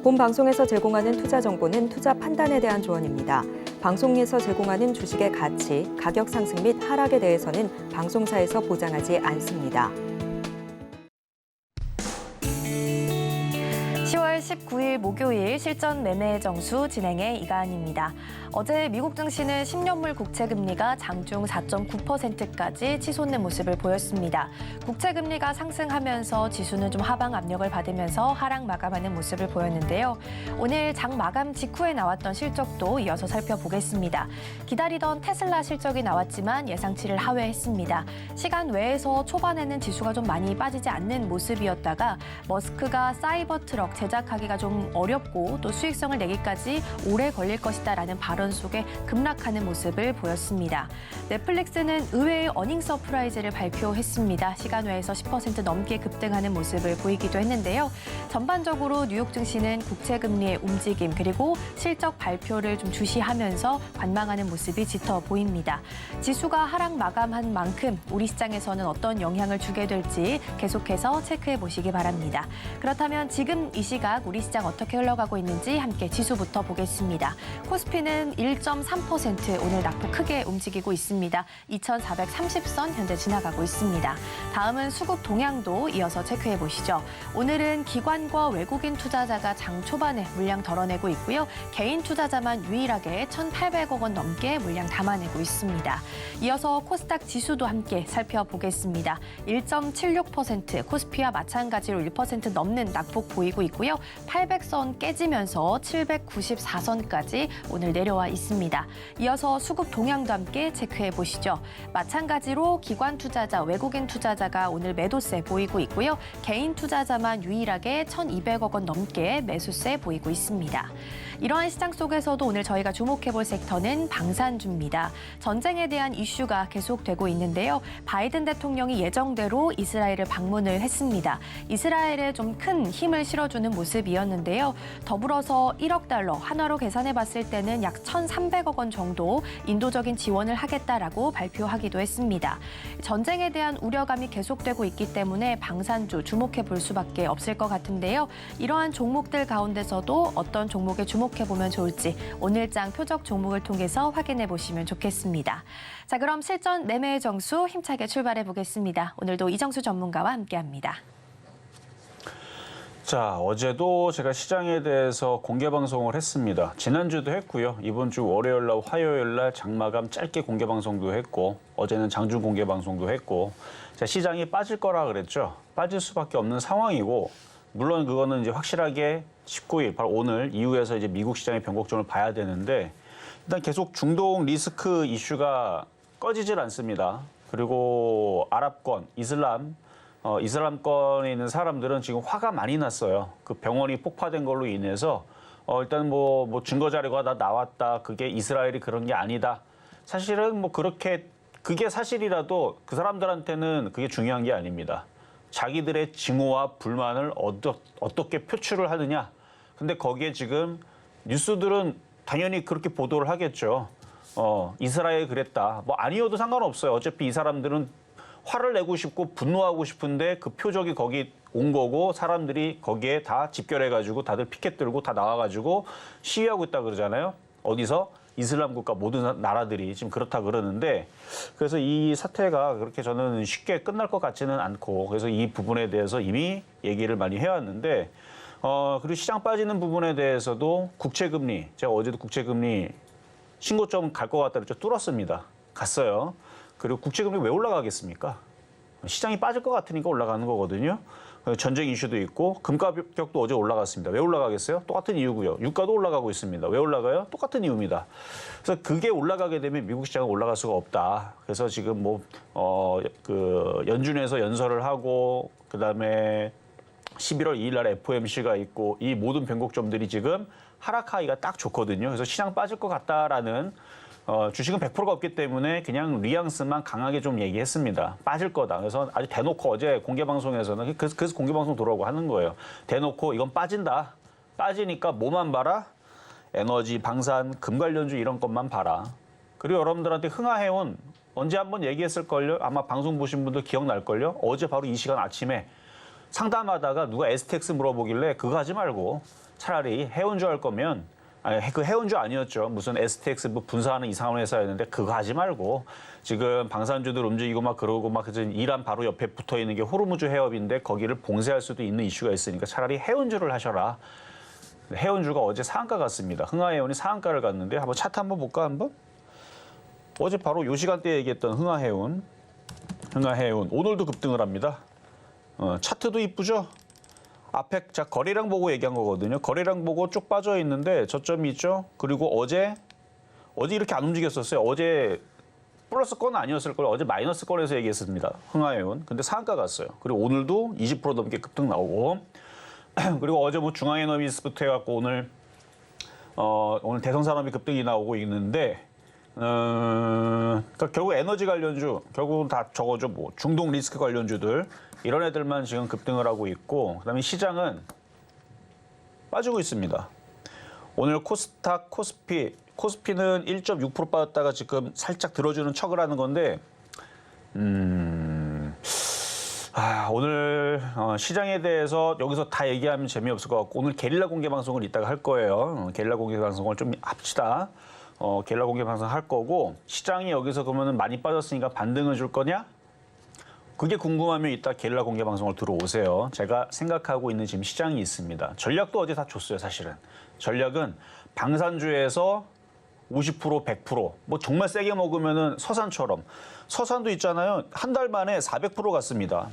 본 방송에서 제공하는 투자 정보는 투자 판단에 대한 조언입니다. 방송에서 제공하는 주식의 가치, 가격 상승 및 하락에 대해서는 방송사에서 보장하지 않습니다. 10월 19일 목요일 실전 매매 정수 진행의 이가은입니다. 어제 미국 증시는 10년물 국채 금리가 장중 4.9%까지 치솟는 모습을 보였습니다. 국채 금리가 상승하면서 지수는 좀 하방 압력을 받으면서 하락 마감하는 모습을 보였는데요. 오늘 장 마감 직후에 나왔던 실적도 이어서 살펴보겠습니다. 기다리던 테슬라 실적이 나왔지만 예상치를 하회했습니다. 시간 외에서 초반에는 지수가 좀 많이 빠지지 않는 모습이었다가 머스크가 사이버 트럭 제작하기가 좀 어렵고 또 수익성을 내기까지 오래 걸릴 것이다라는 발언 속에 급락하는 모습을 보였습니다. 넷플릭스는 의외의 어닝 서프라이즈를 발표했습니다. 시간 외에서 10% 넘게 급등하는 모습을 보이기도 했는데요. 전반적으로 뉴욕 증시는 국채 금리의 움직임 그리고 실적 발표를 좀 주시하면서 관망하는 모습이 짙어 보입니다. 지수가 하락 마감한 만큼 우리 시장에서는 어떤 영향을 주게 될지 계속해서 체크해 보시기 바랍니다. 그렇다면 지금 이 시각 우리 시장 어떻게 흘러가고 있는지 함께 지수부터 보겠습니다. 코스피는 1.3% 오늘 낙폭 크게 움직이고 있습니다. 2,430선 현재 지나가고 있습니다. 다음은 수급 동향도 이어서 체크해 보시죠. 오늘은 기관과 외국인 투자자가 장 초반에 물량 덜어내고 있고요. 개인 투자자만 유일하게 1,800억 원 넘게 물량 담아내고 있습니다. 이어서 코스닥 지수도 함께 살펴보겠습니다. 1.76% 코스피와 마찬가지로 1% 넘는 낙폭 보이고 있고요. 800선 깨지면서 794선까지 오늘 내려와 있습니다. 이어서 수급 동향도 함께 체크해 보시죠. 마찬가지로 기관 투자자, 외국인 투자자가 오늘 매도세 보이고 있고요. 개인 투자자만 유일하게 1,200억 원 넘게 매수세 보이고 있습니다. 이러한 시장 속에서도 오늘 저희가 주목해 볼 섹터는 방산주입니다. 전쟁에 대한 이슈가 계속되고 있는데요. 바이든 대통령이 예정대로 이스라엘을 방문을 했습니다. 이스라엘에 좀 큰 힘을 실어주는 모습이었는데요. 더불어서 1억 달러, 한화로 계산해 봤을 때는 약 1,300억 원 정도 인도적인 지원을 하겠다라고 발표하기도 했습니다. 전쟁에 대한 우려감이 계속되고 있기 때문에 방산주 주목해 볼 수밖에 없을 것 같은데요. 이러한 종목들 가운데서도 어떤 종목에 주목해 보면 좋을지 오늘장 표적 종목을 통해서 확인해 보시면 좋겠습니다. 자, 그럼 실전 매매의 정수 힘차게 출발해 보겠습니다. 오늘도 이정수 전문가와 함께합니다. 자, 어제도 제가 시장에 대해서 공개 방송을 했습니다. 지난주도 했고요. 이번 주 월요일 날, 화요일 날 장마감 짧게 공개 방송도 했고 어제는 장중 공개 방송도 했고 자, 시장이 빠질 거라 그랬죠. 빠질 수밖에 없는 상황이고 물론 그거는 이제 확실하게 19일 바로 오늘 이후에서 이제 미국 시장의 변곡점을 봐야 되는데 일단 계속 중동 리스크 이슈가 꺼지질 않습니다. 그리고 아랍권, 이슬람권에 있는 사람들은 지금 화가 많이 났어요. 그 병원이 폭파된 걸로 인해서 일단 뭐 증거 자료가 다 나왔다. 그게 이스라엘이 그런 게 아니다. 사실은 뭐 그렇게 그게 사실이라도 그 사람들한테는 그게 중요한 게 아닙니다. 자기들의 증오와 불만을 어떻게 표출을 하느냐. 근데 거기에 지금 뉴스들은 당연히 그렇게 보도를 하겠죠. 이스라엘 그랬다. 뭐 아니어도 상관없어요. 어차피 이 사람들은 화를 내고 싶고 분노하고 싶은데 그 표적이 거기 온 거고 사람들이 거기에 다 집결해가지고 다들 피켓 들고 다 나와가지고 시위하고 있다 그러잖아요. 어디서? 이슬람 국가 모든 나라들이 지금 그렇다 그러는데 그래서 이 사태가 그렇게 저는 쉽게 끝날 것 같지는 않고 그래서 이 부분에 대해서 이미 얘기를 많이 해왔는데 그리고 시장 빠지는 부분에 대해서도 국채금리 제가 어제도 국채금리 신고점 갈 것 같다 그랬죠. 뚫었습니다. 갔어요. 그리고 국채금리 왜 올라가겠습니까? 시장이 빠질 것 같으니까 올라가는 거거든요. 전쟁 이슈도 있고 금가격도 어제 올라갔습니다. 왜 올라가겠어요? 똑같은 이유고요. 유가도 올라가고 있습니다. 왜 올라가요? 똑같은 이유입니다. 그래서 그게 올라가게 되면 미국 시장은 올라갈 수가 없다. 그래서 지금 연준에서 연설을 하고 그다음에 11월 2일 날 FOMC가 있고 이 모든 변곡점들이 지금 하락하기가 딱 좋거든요. 그래서 시장 빠질 것 같다라는 주식은 100%가 없기 때문에 그냥 뉘앙스만 강하게 좀 얘기했습니다. 빠질 거다. 그래서 아주 대놓고 어제 공개방송에서는 그래서 공개방송 들어오고 하는 거예요. 대놓고 이건 빠진다. 빠지니까 뭐만 봐라? 에너지, 방산, 금 관련주 이런 것만 봐라. 그리고 여러분들한테 흥하해온 언제 한번 얘기했을걸요? 아마 방송 보신 분들 기억날걸요? 어제 바로 이 시간 아침에 상담하다가 누가 STX 물어보길래 그거 하지 말고 차라리 해운주 할 거면 그 해운주 아니었죠. 무슨 STX 뭐 분사하는 이상한 회사였는데 그거 하지 말고 지금 방산주들 움직이고 막 그러고 막 이란 바로 옆에 붙어 있는 게 호르무즈 해협인데 거기를 봉쇄할 수도 있는 이슈가 있으니까 차라리 해운주를 하셔라. 해운주가 어제 상한가 갔습니다. 흥하해운이 상한가를 갔는데 한번 차트 한번 볼까 한번? 어제 바로 요 시간대에 얘기했던 흥하해운 오늘도 급등을 합니다. 차트도 이쁘죠? 앞에 자 거래량 보고 얘기한 거거든요. 거래량 보고 쭉 빠져 있는데 저점이 있죠. 그리고 어제 이렇게 안 움직였었어요. 어제 플러스 건 아니었을 거예요. 어제 마이너스 건에서 얘기했습니다. 흥하해운. 근데 상한가 갔어요. 그리고 오늘도 20% 넘게 급등 나오고 그리고 어제 뭐 중앙에너비스부터 해갖고 오늘 대성산업이 급등이 나오고 있는데 그러니까 결국 에너지 관련주 결국은 다 저거죠. 뭐 중동 리스크 관련주들 이런 애들만 지금 급등을 하고 있고 그다음에 시장은 빠지고 있습니다. 오늘 코스닥, 코스피는 1.6% 빠졌다가 지금 살짝 들어주는 척을 하는 건데 오늘 시장에 대해서 여기서 다 얘기하면 재미없을 것 같고 오늘 게릴라 공개 방송을 이따가 할 거예요. 게릴라 공개 방송을 좀 합시다. 게릴라 공개 방송 할 거고 시장이 여기서 그러면 많이 빠졌으니까 반등을 줄 거냐? 그게 궁금하면 이따 게릴라 공개 방송을 들어오세요. 제가 생각하고 있는 지금 시장이 있습니다. 전략도 어제 다 줬어요, 사실은. 전략은 방산주에서 50%, 100%. 뭐 정말 세게 먹으면은 서산처럼. 서산도 있잖아요. 한 달 만에 400% 갔습니다.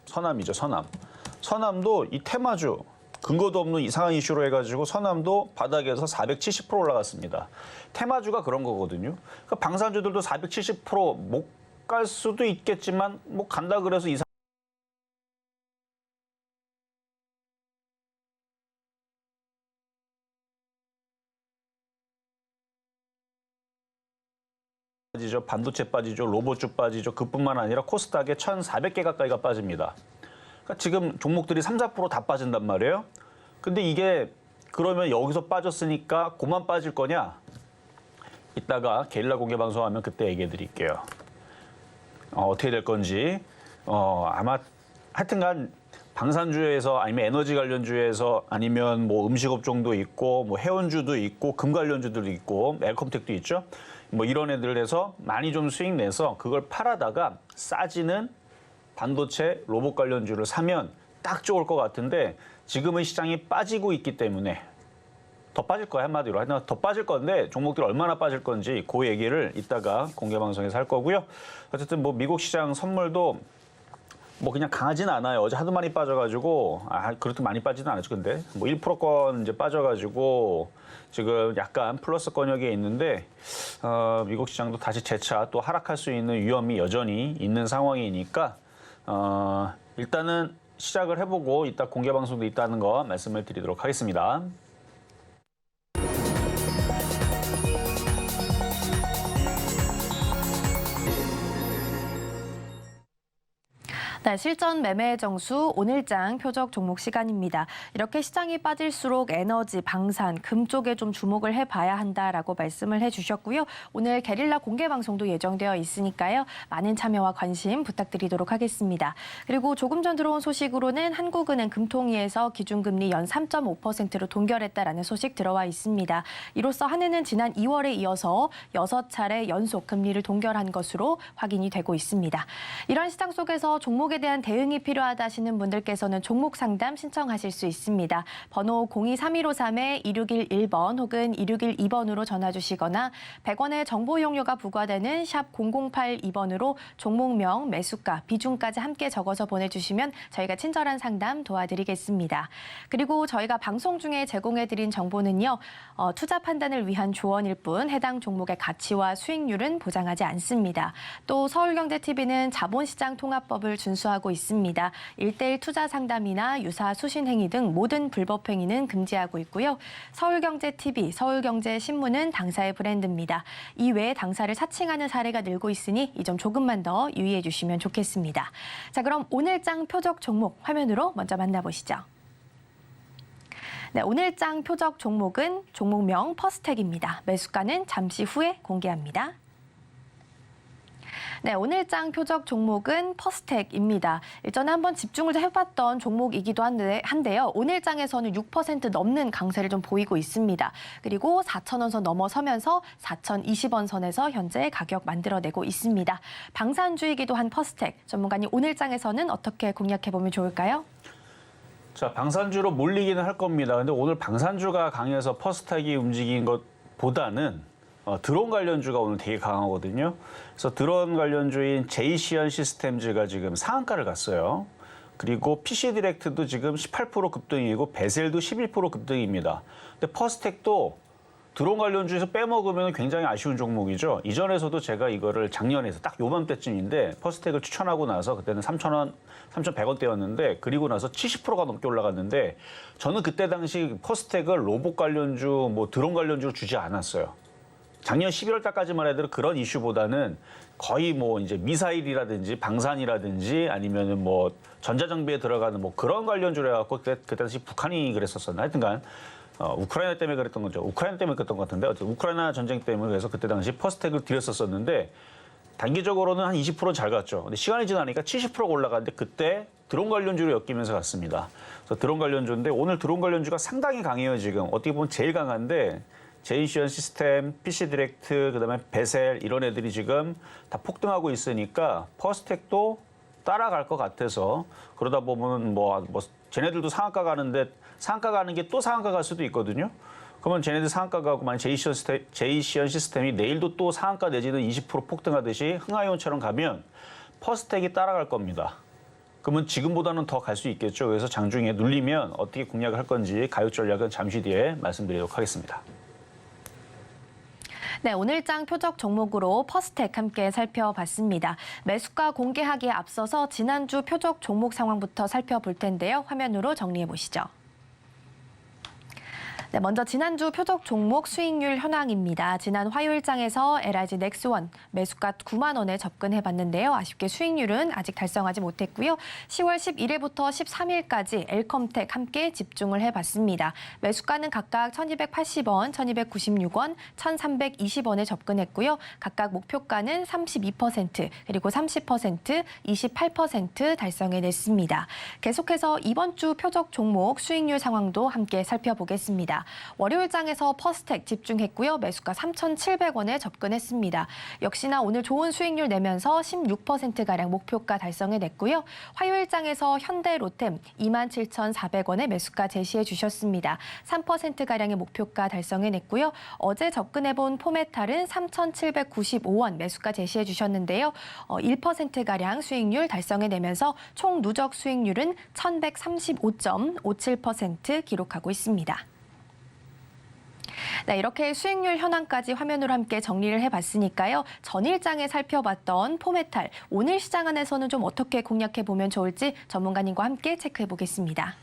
서남이죠, 서남. 서남도 이 테마주, 근거도 없는 이상한 이슈로 해가지고 서남도 바닥에서 470% 올라갔습니다. 테마주가 그런 거거든요. 그러니까 방산주들도 470% 못 갈 수도 있겠지만 뭐 간다 그래서 이상 빠지죠. 반도체 빠지죠. 로봇주 빠지죠. 그뿐만 아니라 코스닥에 1,400개 가까이가 빠집니다. 그러니까 지금 종목들이 3, 4%다 빠진단 말이에요. 근데 이게 그러면 여기서 빠졌으니까 그만 빠질 거냐? 이따가 게릴라 공개 방송하면 그때 얘기해 드릴게요. 어떻게 될 건지. 아마 하여튼간 방산주에서 아니면 에너지 관련주에서 아니면 뭐 음식업종도 있고 뭐 해운주도 있고 금 관련주들도 있고 엘컴텍도 있죠. 뭐 이런 애들에서 많이 좀 수익 내서 그걸 팔아다가 싸지는 반도체 로봇 관련주를 사면 딱 좋을 것 같은데 지금은 시장이 빠지고 있기 때문에 더 빠질 거야 한마디로. 하여튼 더 빠질 건데 종목들이 얼마나 빠질 건지 그 얘기를 이따가 공개 방송에서 할 거고요. 어쨌든 뭐 미국 시장 선물도 뭐 그냥 강하진 않아요. 어제 하도 많이 빠져가지고 그렇게 많이 빠지진 않았죠. 근데 뭐 1%권 이제 빠져가지고 지금 약간 플러스 권역에 있는데 미국 시장도 다시 재차 또 하락할 수 있는 위험이 여전히 있는 상황이니까 일단은 시작을 해보고 이따 공개 방송도 있다는 거 말씀을 드리도록 하겠습니다. 네, 실전 매매 정수 오늘장 표적 종목 시간입니다. 이렇게 시장이 빠질수록 에너지, 방산, 금 쪽에 좀 주목을 해봐야 한다라고 말씀을 해주셨고요. 오늘 게릴라 공개 방송도 예정되어 있으니까요. 많은 참여와 관심 부탁드리도록 하겠습니다. 그리고 조금 전 들어온 소식으로는 한국은행 금통위에서 기준금리 연 3.5%로 동결했다라는 소식 들어와 있습니다. 이로써 한은은 지난 2월에 이어서 6차례 연속 금리를 동결한 것으로 확인이 되고 있습니다. 이런 시장 속에서 종목에 대한 대응이 필요하다 하시는 분들께서는 종목 상담 신청하실 수 있습니다. 번호 02-3253-2611번 혹은 2612번으로 전화 주시거나 100원의 정보 이용료가 부과되는 샵 0082번으로 종목명, 매수가, 비중까지 함께 적어서 보내주시면 저희가 친절한 상담 도와드리겠습니다. 그리고 저희가 방송 중에 제공해드린 정보는요. 투자 판단을 위한 조언일 뿐 해당 종목의 가치와 수익률은 보장하지 않습니다. 또 서울경제TV는 자본시장 통합법을 준수하고 있습니다. 1:1 투자 상담이나 유사 수신 행위 등 모든 불법 행위는 금지하고 있고요. 서울경제TV, 서울경제신문은 당사의 브랜드입니다. 이외에 당사를 사칭하는 사례가 늘고 있으니 이 점 조금만 더 유의해 주시면 좋겠습니다. 자, 그럼 오늘장 표적 종목 화면으로 먼저 만나보시죠. 네, 오늘장 표적 종목은 종목명 퍼스텍입니다. 매수가는 잠시 후에 공개합니다. 네, 오늘장 표적 종목은 퍼스텍입니다. 일전에 한번 집중을 해봤던 종목이기도 한데요. 오늘장에서는 6% 넘는 강세를 좀 보이고 있습니다. 그리고 4,000원 선 넘어서면서 4,020원 선에서 현재 가격 만들어내고 있습니다. 방산주이기도 한 퍼스텍, 전문가님 오늘장에서는 어떻게 공략해보면 좋을까요? 자, 방산주로 몰리기는 할 겁니다. 근데 오늘 방산주가 강해서 퍼스텍이 움직인 것보다는 드론 관련주가 오늘 되게 강하거든요. 그래서 드론 관련주인 제이시언 시스템즈가 지금 상한가를 갔어요. 그리고 PC 디렉트도 지금 18% 급등이고 베셀도 11% 급등입니다. 근데 퍼스텍도 드론 관련주에서 빼먹으면 굉장히 아쉬운 종목이죠. 이전에서도 제가 이거를 작년에서 딱 요맘때쯤인데 퍼스텍을 추천하고 나서 그때는 3,000원, 3,100원대였는데 그리고 나서 70%가 넘게 올라갔는데 저는 그때 당시 퍼스텍을 로봇 관련주, 뭐 드론 관련주로 주지 않았어요. 작년 11월 달까지만 해도 그런 이슈보다는 거의 뭐 이제 미사일이라든지 방산이라든지 아니면은 뭐 전자장비에 들어가는 뭐 그런 관련주로 해갖고 그때 당시 북한이 그랬었었나 하여튼간 우크라이나 때문에 그랬던 거죠. 우크라이나 때문에 그랬던 것 같은데 어쨌든 우크라이나 전쟁 때문에 그래서 그때 당시 퍼스텍을 드렸었었는데 단기적으로는 한 20% 잘 갔죠. 근데 시간이 지나니까 70%가 올라갔는데 그때 드론 관련주로 엮이면서 갔습니다. 그래서 드론 관련주인데 오늘 드론 관련주가 상당히 강해요. 지금 어떻게 보면 제일 강한데 제이시언 시스템, PC 디렉트, 그다음에 베셀 이런 애들이 지금 다 폭등하고 있으니까 퍼스텍도 따라갈 것 같아서 그러다 보면 뭐 쟤네들도 상한가 가는데 상한가 가는 게 또 상한가 갈 수도 있거든요. 그러면 쟤네들 상한가 가고 만약 제이시언 시스템이 내일도 또 상한가 내지는 20% 폭등하듯이 흥하이온처럼 가면 퍼스텍이 따라갈 겁니다. 그러면 지금보다는 더 갈 수 있겠죠. 그래서 장중에 눌리면 어떻게 공략을 할 건지 가격 전략은 잠시 뒤에 말씀드리도록 하겠습니다. 네, 오늘장 표적 종목으로 퍼스텍 함께 살펴봤습니다. 매수가 공개하기에 앞서서 지난주 표적 종목 상황부터 살펴볼 텐데요. 화면으로 정리해 보시죠. 네, 먼저 지난주 표적 종목 수익률 현황입니다. 지난 화요일장에서 LIG 넥스원 매수가 9만 원에 접근해봤는데요. 아쉽게 수익률은 아직 달성하지 못했고요. 10월 11일부터 13일까지 엘컴텍 함께 집중을 해봤습니다. 매수가는 각각 1,280원, 1,296원, 1,320원에 접근했고요. 각각 목표가는 32%, 그리고 30%, 28% 달성해냈습니다. 계속해서 이번 주 표적 종목 수익률 상황도 함께 살펴보겠습니다. 월요일장에서 퍼스텍 집중했고요. 매수가 3,700원에 접근했습니다. 역시나 오늘 좋은 수익률 내면서 16%가량 목표가 달성해냈고요. 화요일장에서 현대 로템 27,400원에 매수가 제시해 주셨습니다. 3%가량의 목표가 달성해냈고요. 어제 접근해본 포메탈은 3,795원 매수가 제시해 주셨는데요. 1%가량 수익률 달성해내면서 총 누적 수익률은 1,135.57% 기록하고 있습니다. 네, 이렇게 수익률 현황까지 화면으로 함께 정리를 해봤으니까요. 전일장에 살펴봤던 포메탈, 오늘 시장 안에서는 좀 어떻게 공략해보면 좋을지 전문가님과 함께 체크해보겠습니다.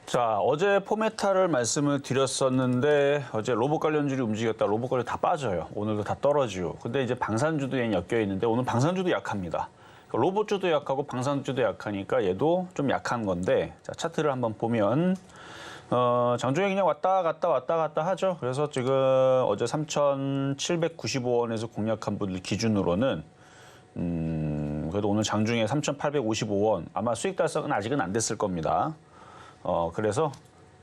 자, 어제 포메탈을 말씀을 드렸었는데 어제 로봇 관련주들이 움직였다. 로봇 관련 다 빠져요. 오늘도 다 떨어지고. 근데 이제 방산주도 엮여 있는데 오늘 방산주도 약합니다. 로봇주도 약하고 방산주도 약하니까 얘도 좀 약한 건데 자, 차트를 한번 보면 장중에 그냥 왔다 갔다 하죠. 그래서 지금 어제 3,795원에서 공략한 분들 기준으로는 그래도 오늘 장중에 3,855원 아마 수익 달성은 아직은 안 됐을 겁니다. 그래서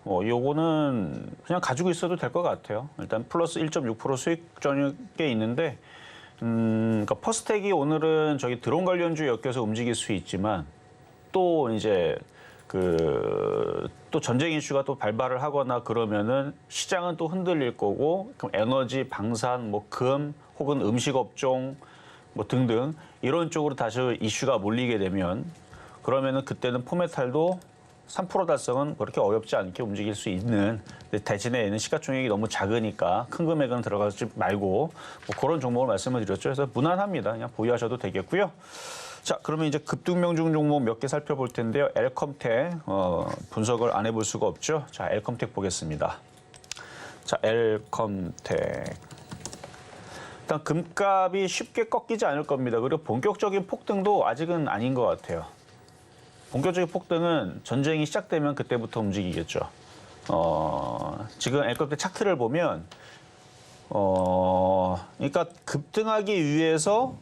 요거는 그냥 가지고 있어도 될 것 같아요. 일단 플러스 1.6% 수익 전역에 있는데 그러니까 퍼스텍이 오늘은 저기 드론 관련주 엮여서 움직일 수 있지만 또 이제 또 전쟁 이슈가 또 발발을 하거나 그러면은 시장은 또 흔들릴 거고 그럼 에너지, 방산, 뭐 금 혹은 음식 업종 뭐 등등 이런 쪽으로 다시 이슈가 몰리게 되면 그러면은 그때는 포메탈도 3% 달성은 그렇게 어렵지 않게 움직일 수 있는 대신에 얘는 시가총액이 너무 작으니까 큰 금액은 들어가지 말고 뭐 그런 종목을 말씀을 드렸죠. 그래서 무난합니다. 그냥 보유하셔도 되겠고요. 자, 그러면 이제 급등명중 종목 몇 개 살펴볼 텐데요. 엘컴텍 분석을 안 해볼 수가 없죠. 자, 엘컴텍 보겠습니다. 자, 엘컴텍. 일단 금값이 쉽게 꺾이지 않을 겁니다. 그리고 본격적인 폭등도 아직은 아닌 것 같아요. 본격적인 폭등은 전쟁이 시작되면 그때부터 움직이겠죠. 지금 엘컴텍 차트를 보면 그러니까 급등하기 위해서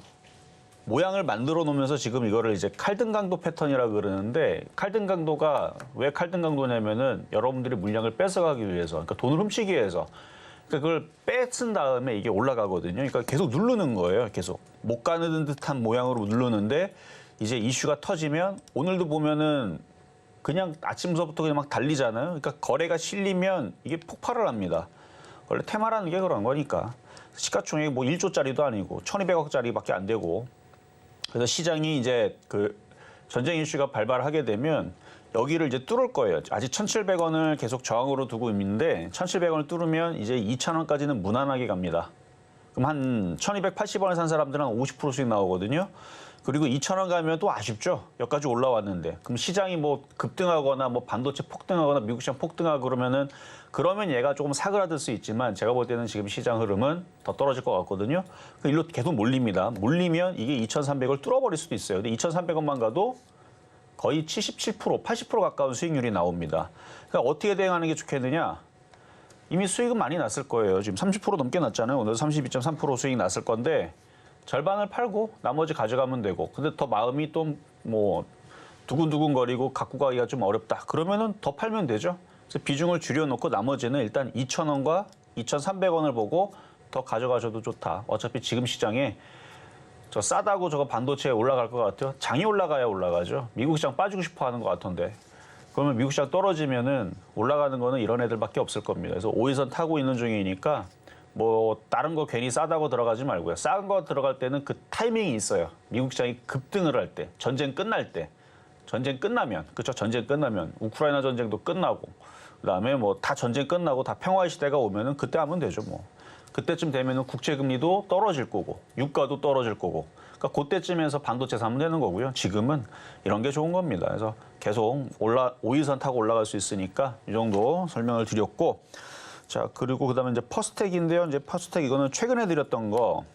모양을 만들어 놓으면서 지금 이거를 이제 칼등 강도 패턴이라고 그러는데 칼등 강도가 왜 칼등 강도냐면은 여러분들이 물량을 뺏어가기 위해서 그러니까 돈을 훔치기 위해서 그러니까 그걸 뺏은 다음에 이게 올라가거든요. 그러니까 계속 누르는 거예요. 계속 못 가는 듯한 모양으로 누르는데 이제 이슈가 터지면 오늘도 보면은 그냥 아침서부터 그냥 막 달리잖아요. 그러니까 거래가 실리면 이게 폭발을 합니다. 원래 테마라는 게 그런 거니까. 시가총액이 뭐 1조짜리도 아니고 1,200억짜리밖에 안 되고 그래서 시장이 이제 그 전쟁 이슈가 발발하게 되면 여기를 이제 뚫을 거예요. 아직 1,700원을 계속 저항으로 두고 있는데 1,700원을 뚫으면 이제 2,000원까지는 무난하게 갑니다. 그럼 한 1,280원에 산 사람들은 한 50% 수익 나오거든요. 그리고 2,000원 가면 또 아쉽죠. 여기까지 올라왔는데. 그럼 시장이 뭐 급등하거나 뭐 반도체 폭등하거나 미국 시장 폭등하고 그러면 얘가 조금 사그라들 수 있지만 제가 볼 때는 지금 시장 흐름은 더 떨어질 것 같거든요. 그 일로 계속 몰립니다. 몰리면 이게 2,300을 뚫어버릴 수도 있어요. 근데 2,300원만 가도 거의 77%, 80% 가까운 수익률이 나옵니다. 그러니까 어떻게 대응하는 게 좋겠느냐? 이미 수익은 많이 났을 거예요. 지금 30% 넘게 났잖아요. 오늘 32.3% 수익 났을 건데 절반을 팔고 나머지 가져가면 되고 근데 더 마음이 또 뭐 두근두근거리고 갖고 가기가 좀 어렵다. 그러면은 더 팔면 되죠. 그래서 비중을 줄여놓고 나머지는 일단 2,000원과 2,300원을 보고 더 가져가셔도 좋다. 어차피 지금 시장에 저 싸다고 저거 반도체에 올라갈 것 같아요. 장이 올라가야 올라가죠. 미국 시장 빠지고 싶어 하는 것 같던데. 그러면 미국 시장 떨어지면은 올라가는 거는 이런 애들밖에 없을 겁니다. 그래서 5일선 타고 있는 중이니까 뭐 다른 거 괜히 싸다고 들어가지 말고요. 싼 거 들어갈 때는 그 타이밍이 있어요. 미국 시장이 급등을 할 때, 전쟁 끝날 때, 전쟁 끝나면, 그렇죠? 전쟁 끝나면 우크라이나 전쟁도 끝나고, 그다음에 뭐 다 전쟁 끝나고 다 평화의 시대가 오면은 그때 하면 되죠, 뭐. 그때쯤 되면은 국채 금리도 떨어질 거고, 유가도 떨어질 거고. 그러니까 그때쯤에서 반도체 사면 되는 거고요. 지금은 이런 게 좋은 겁니다. 그래서 계속 5일선 타고 올라갈 수 있으니까 이 정도 설명을 드렸고. 자, 그리고 그다음에 이제 퍼스텍인데요. 이제 퍼스텍 이거는 최근에 드렸던 거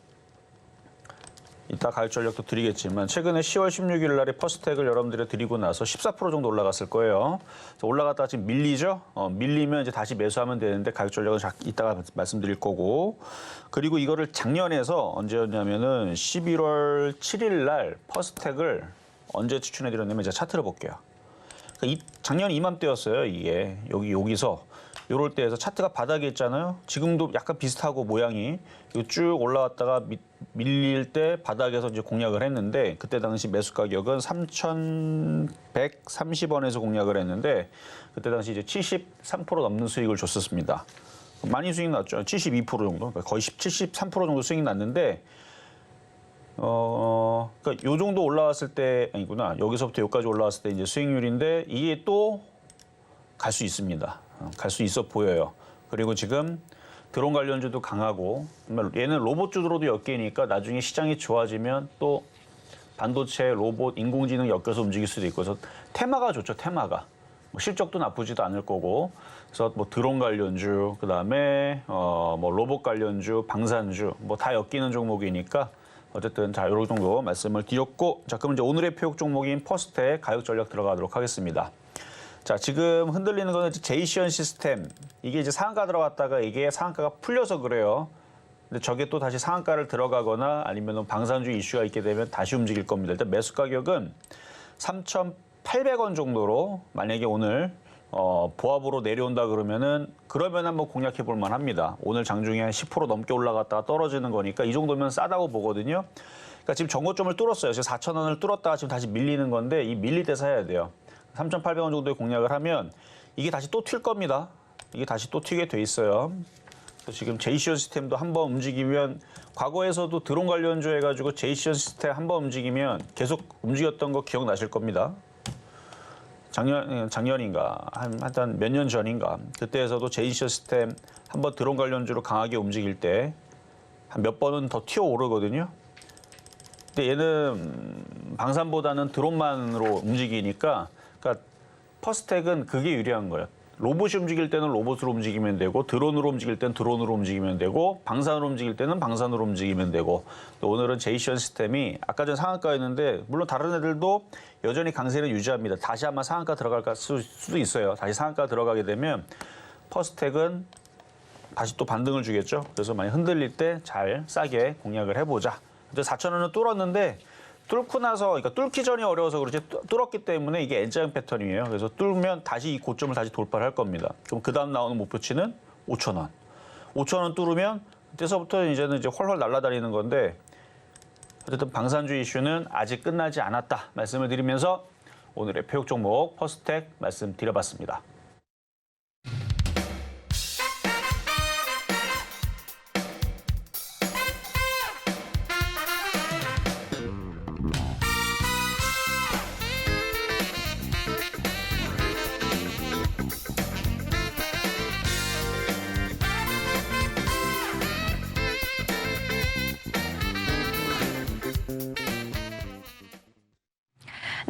이따 가격 전략도 드리겠지만 최근에 10월 16일 날에 퍼스텍을 여러분들이 드리고 나서 14% 정도 올라갔을 거예요. 그래서 올라갔다가 지금 밀리죠. 밀리면 이제 다시 매수하면 되는데 가격 전략은 이따가 말씀드릴 거고. 그리고 이거를 작년에서 언제였냐면은 11월 7일 날 퍼스텍을 언제 추천해 드렸냐면 제가 차트를 볼게요. 그러니까 작년 이맘때였어요. 이게 여기서 요럴 때에서 차트가 바닥에 있잖아요. 지금도 약간 비슷하고 모양이 쭉 올라왔다가 밀릴 때 바닥에서 이제 공략을 했는데 그때 당시 매수 가격은 3,130원에서 공략을 했는데 그때 당시 이제 73% 넘는 수익을 줬었습니다. 많이 수익 났죠. 72% 정도, 거의 73% 정도 수익이 났는데 그러니까 요 정도 올라왔을 때 아니구나. 여기서부터 여기까지 올라왔을 때 이제 수익률인데 이게 또 갈 수 있습니다. 갈 수 있어 보여요. 그리고 지금 드론 관련주도 강하고 얘는 로봇주로도 엮이니까 나중에 시장이 좋아지면 또 반도체, 로봇, 인공지능 엮여서 움직일 수도 있고 그래서 테마가 좋죠. 테마가. 뭐 실적도 나쁘지도 않을 거고 그래서 뭐 드론 관련주, 그다음에 뭐 로봇 관련주, 방산주 뭐 다 엮이는 종목이니까 어쨌든 자, 요런 정도 말씀을 드렸고 자, 그럼 이제 오늘의 표역 종목인 퍼스텍 가격 전략 들어가도록 하겠습니다. 자, 지금 흔들리는 거는 제이시언 시스템. 이게 이제 상한가 들어갔다가 이게 상한가가 풀려서 그래요. 근데 저게 또 다시 상한가를 들어가거나 아니면 방산주 이슈가 있게 되면 다시 움직일 겁니다. 일단 매수 가격은 3,800원 정도로 만약에 오늘 보합으로 내려온다 그러면 한번 공략해 볼 만합니다. 오늘 장중에 한 10% 넘게 올라갔다가 떨어지는 거니까 이 정도면 싸다고 보거든요. 그러니까 지금 정고점을 뚫었어요. 지금 4,000원을 뚫었다가 지금 다시 밀리는 건데 이 밀릴 때 사야 돼요. 3,800원 정도의 공략을 하면 이게 다시 또 튈 겁니다. 이게 다시 또 튀게 돼 있어요. 그래서 지금 제이시언 시스템도 한번 움직이면 과거에서도 드론 관련주 해가지고 제이시언 시스템 한번 움직이면 계속 움직였던 거 기억나실 겁니다. 작년인가 한 몇 년 전인가 그때에서도 제이시언 시스템 한번 드론 관련주로 강하게 움직일 때 한 몇 번은 더 튀어 오르거든요. 근데 얘는 방산보다는 드론만으로 움직이니까 그러니까 퍼스텍은 그게 유리한 거예요. 로봇이 움직일 때는 로봇으로 움직이면 되고 드론으로 움직일 때는 드론으로 움직이면 되고 방산으로 움직일 때는 방산으로 움직이면 되고 오늘은 제이시언 시스템이 아까 전 상한가였는데 물론 다른 애들도 여전히 강세를 유지합니다. 다시 한번 상한가 들어갈 수도 있어요. 다시 상한가 들어가게 되면 퍼스텍은 다시 또 반등을 주겠죠. 그래서 많이 흔들릴 때 잘 싸게 공략을 해보자. 4,000원을 뚫었는데 뚫고 나서, 그러니까 뚫기 전이 어려워서 그렇지 뚫었기 때문에 이게 N자형 패턴이에요. 그래서 뚫으면 다시 이 고점을 다시 돌파를 할 겁니다. 그럼 그 다음 나오는 목표치는 5,000원. 5,000원 뚫으면 그때서부터 이제는 이제 훨훨 날아다니는 건데 어쨌든 방산주 이슈는 아직 끝나지 않았다 말씀을 드리면서 오늘의 표육 종목 퍼스텍 말씀드려봤습니다.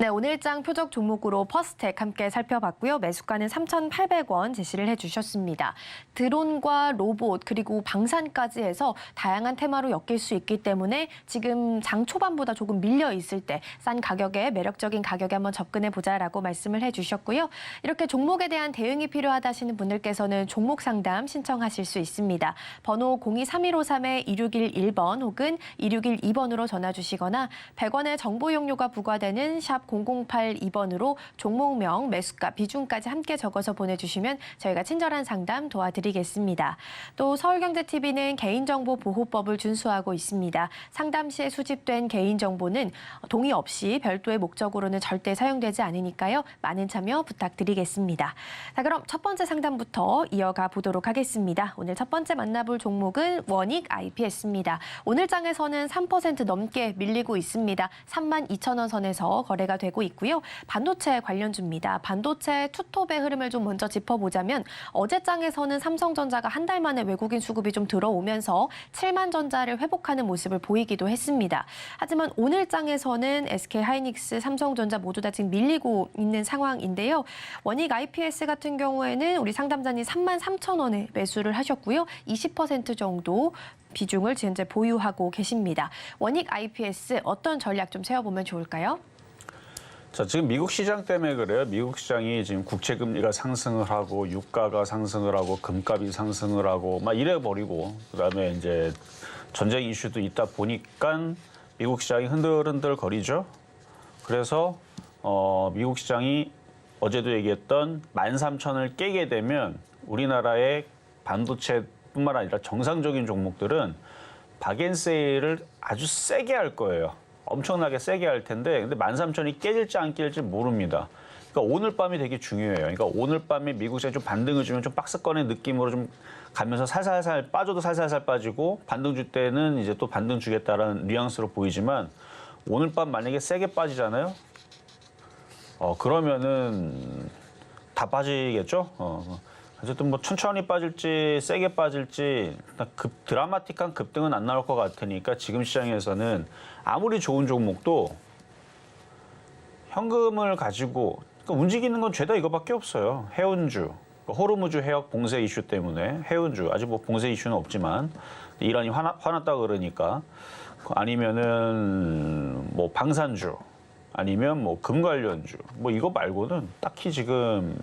네, 오늘장 표적 종목으로 퍼스텍 함께 살펴봤고요. 매수가는 3,800원 제시를 해주셨습니다. 드론과 로봇 그리고 방산까지 해서 다양한 테마로 엮일 수 있기 때문에 지금 장 초반보다 조금 밀려 있을 때 싼 가격에 매력적인 가격에 한번 접근해보자라고 말씀을 해주셨고요. 이렇게 종목에 대한 대응이 필요하다 하시는 분들께서는 종목 상담 신청하실 수 있습니다. 번호 023153-2611번 혹은 2612번으로 전화 주시거나 100원의 정보 이용료가 부과되는 샵 0082번으로 종목명, 매수가, 비중까지 함께 적어서 보내주시면 저희가 친절한 상담 도와드리겠습니다. 또 서울경제TV는 개인정보보호법을 준수하고 있습니다. 상담 시에 수집된 개인정보는 동의 없이 별도의 목적으로는 절대 사용되지 않으니까요. 많은 참여 부탁드리겠습니다. 자, 그럼 첫 번째 상담부터 이어가 보도록 하겠습니다. 오늘 첫 번째 만나볼 종목은 원익 IPS입니다. 오늘 장에서는 3% 넘게 밀리고 있습니다. 32,000원 선에서 거래가 되고 있고요. 반도체 관련주입니다. 반도체 투톱의 흐름을 좀 먼저 짚어보자면 어제 장에서는 삼성전자가 한 달 만에 외국인 수급이 좀 들어오면서 7만 전자를 회복하는 모습을 보이기도 했습니다. 하지만 오늘 장에서는 SK하이닉스, 삼성전자 모두 다 지금 밀리고 있는 상황인데요. 원익 IPS 같은 경우에는 우리 상담자님 33,000원에 매수를 하셨고요. 20% 정도 비중을 현재 보유하고 계십니다. 원익 IPS 어떤 전략 좀 세워보면 좋을까요? 자, 지금 미국 시장 때문에 그래요. 미국 시장이 지금 국채금리가 상승을 하고 유가가 상승을 하고 금값이 상승을 하고 막 이래 버리고 그다음에 이제 전쟁 이슈도 있다 보니까 미국 시장이 흔들흔들 거리죠. 그래서 미국 시장이 어제도 얘기했던 13,000을 깨게 되면 우리나라의 반도체뿐만 아니라 정상적인 종목들은 박앤세일을 아주 세게 할 거예요. 엄청나게 세게 할 텐데 근데 13,000이 깨질지 안 깨질지 모릅니다. 그러니까 오늘 밤이 되게 중요해요. 그러니까 오늘 밤에 미국 시장이 좀 반등을 주면 좀 박스권의 느낌으로 좀 가면서 살살살 빠져도 살살살 빠지고 반등 줄 때는 이제 또 반등 주겠다라는 뉘앙스로 보이지만 오늘 밤 만약에 세게 빠지잖아요. 그러면은 다 빠지겠죠. 어쨌든 뭐 천천히 빠질지 세게 빠질지 드라마틱한 급등은 안 나올 것 같으니까 지금 시장에서는 아무리 좋은 종목도 현금을 가지고 그러니까 움직이는 건 죄다 이거밖에 없어요. 해운주, 호르무즈 해역 봉쇄 이슈 때문에 해운주 아직 뭐 봉쇄 이슈는 없지만 이란이 화났다 그러니까 아니면은 뭐 방산주 아니면 뭐 금 관련주 뭐 이거 말고는 딱히 지금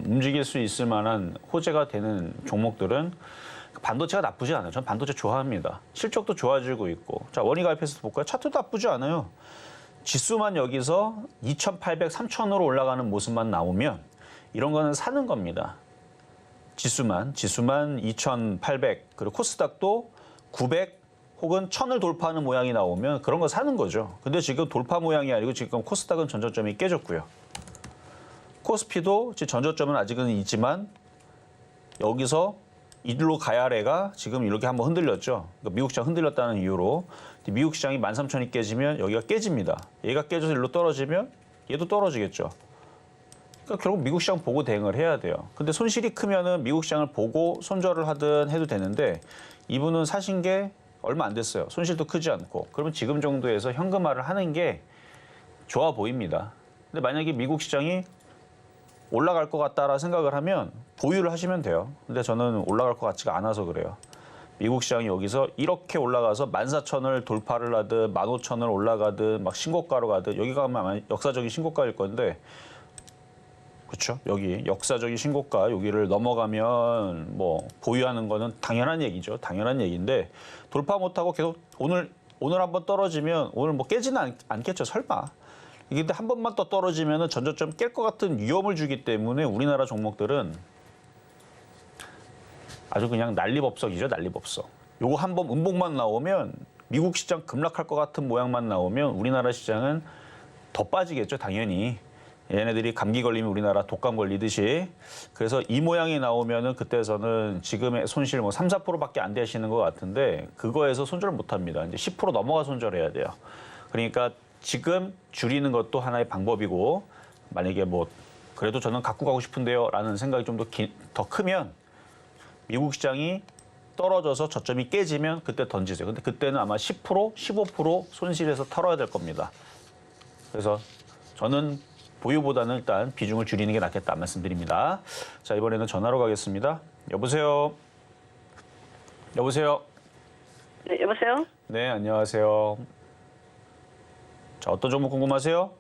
움직일 수 있을 만한 호재가 되는 종목들은 반도체가 나쁘지 않아요. 전 반도체 좋아합니다. 실적도 좋아지고 있고. 자, 원익 IPS도 볼까요? 차트도 나쁘지 않아요. 지수만 여기서 2,800, 3,000으로 올라가는 모습만 나오면 이런 거는 사는 겁니다. 지수만 2,800 그리고 코스닥도 900 혹은 1,000을 돌파하는 모양이 나오면 그런 거 사는 거죠. 근데 지금 돌파 모양이 아니고 지금 코스닥은 전저점이 깨졌고요. 코스피도 전저점은 아직은 있지만 여기서 이리로 가야래가 지금 이렇게 한번 흔들렸죠. 그러니까 미국 시장 흔들렸다는 이유로 미국 시장이 13,000이 깨지면 여기가 깨집니다. 얘가 깨져서 이리로 떨어지면 얘도 떨어지겠죠. 그러니까 결국 미국 시장 보고 대응을 해야 돼요. 근데 손실이 크면은 미국 시장을 보고 손절을 하든 해도 되는데 이분은 사신 게 얼마 안 됐어요. 손실도 크지 않고. 그러면 지금 정도에서 현금화를 하는 게 좋아 보입니다. 근데 만약에 미국 시장이 올라갈 것 같다라 생각을 하면 보유를 하시면 돼요. 근데 저는 올라갈 것 같지가 않아서 그래요. 미국 시장이 여기서 이렇게 올라가서 14,000을 돌파를 하든 15,000을 올라가든 막 신고가로 가든 여기가 아마 역사적인 신고가일 건데 그렇죠? 여기 역사적인 신고가 여기를 넘어가면 뭐 보유하는 거는 당연한 얘기죠. 당연한 얘기인데 돌파 못하고 계속 오늘 오늘 한번 떨어지면 오늘 뭐 깨지는 않겠죠, 설마. 이게 근데 한 번만 더 떨어지면은 전저점 깰 것 같은 위험을 주기 때문에 우리나라 종목들은 아주 그냥 난리법석이죠, 난리법석. 요거 한 번 음봉만 나오면 미국 시장 급락할 것 같은 모양만 나오면 우리나라 시장은 더 빠지겠죠, 당연히. 얘네들이 감기 걸리면 우리나라 독감 걸리듯이. 그래서 이 모양이 나오면은 그때서는 지금의 손실 뭐 3, 4%밖에 안 되시는 것 같은데 그거에서 손절 못 합니다. 이제 10% 넘어가 손절해야 돼요. 그러니까 지금 줄이는 것도 하나의 방법이고 만약에 뭐 그래도 저는 갖고 가고 싶은데요 라는 생각이 좀 더 크면 미국 시장이 떨어져서 저점이 깨지면 그때 던지세요. 근데 그때는 아마 10%, 15% 손실해서 털어야 될 겁니다. 그래서 저는 보유보다는 일단 비중을 줄이는 게 낫겠다 말씀드립니다. 자, 이번에는 전화로 가겠습니다. 여보세요? 여보세요? 네, 여보세요? 네, 안녕하세요. 자, 어떤 종목 궁금하세요?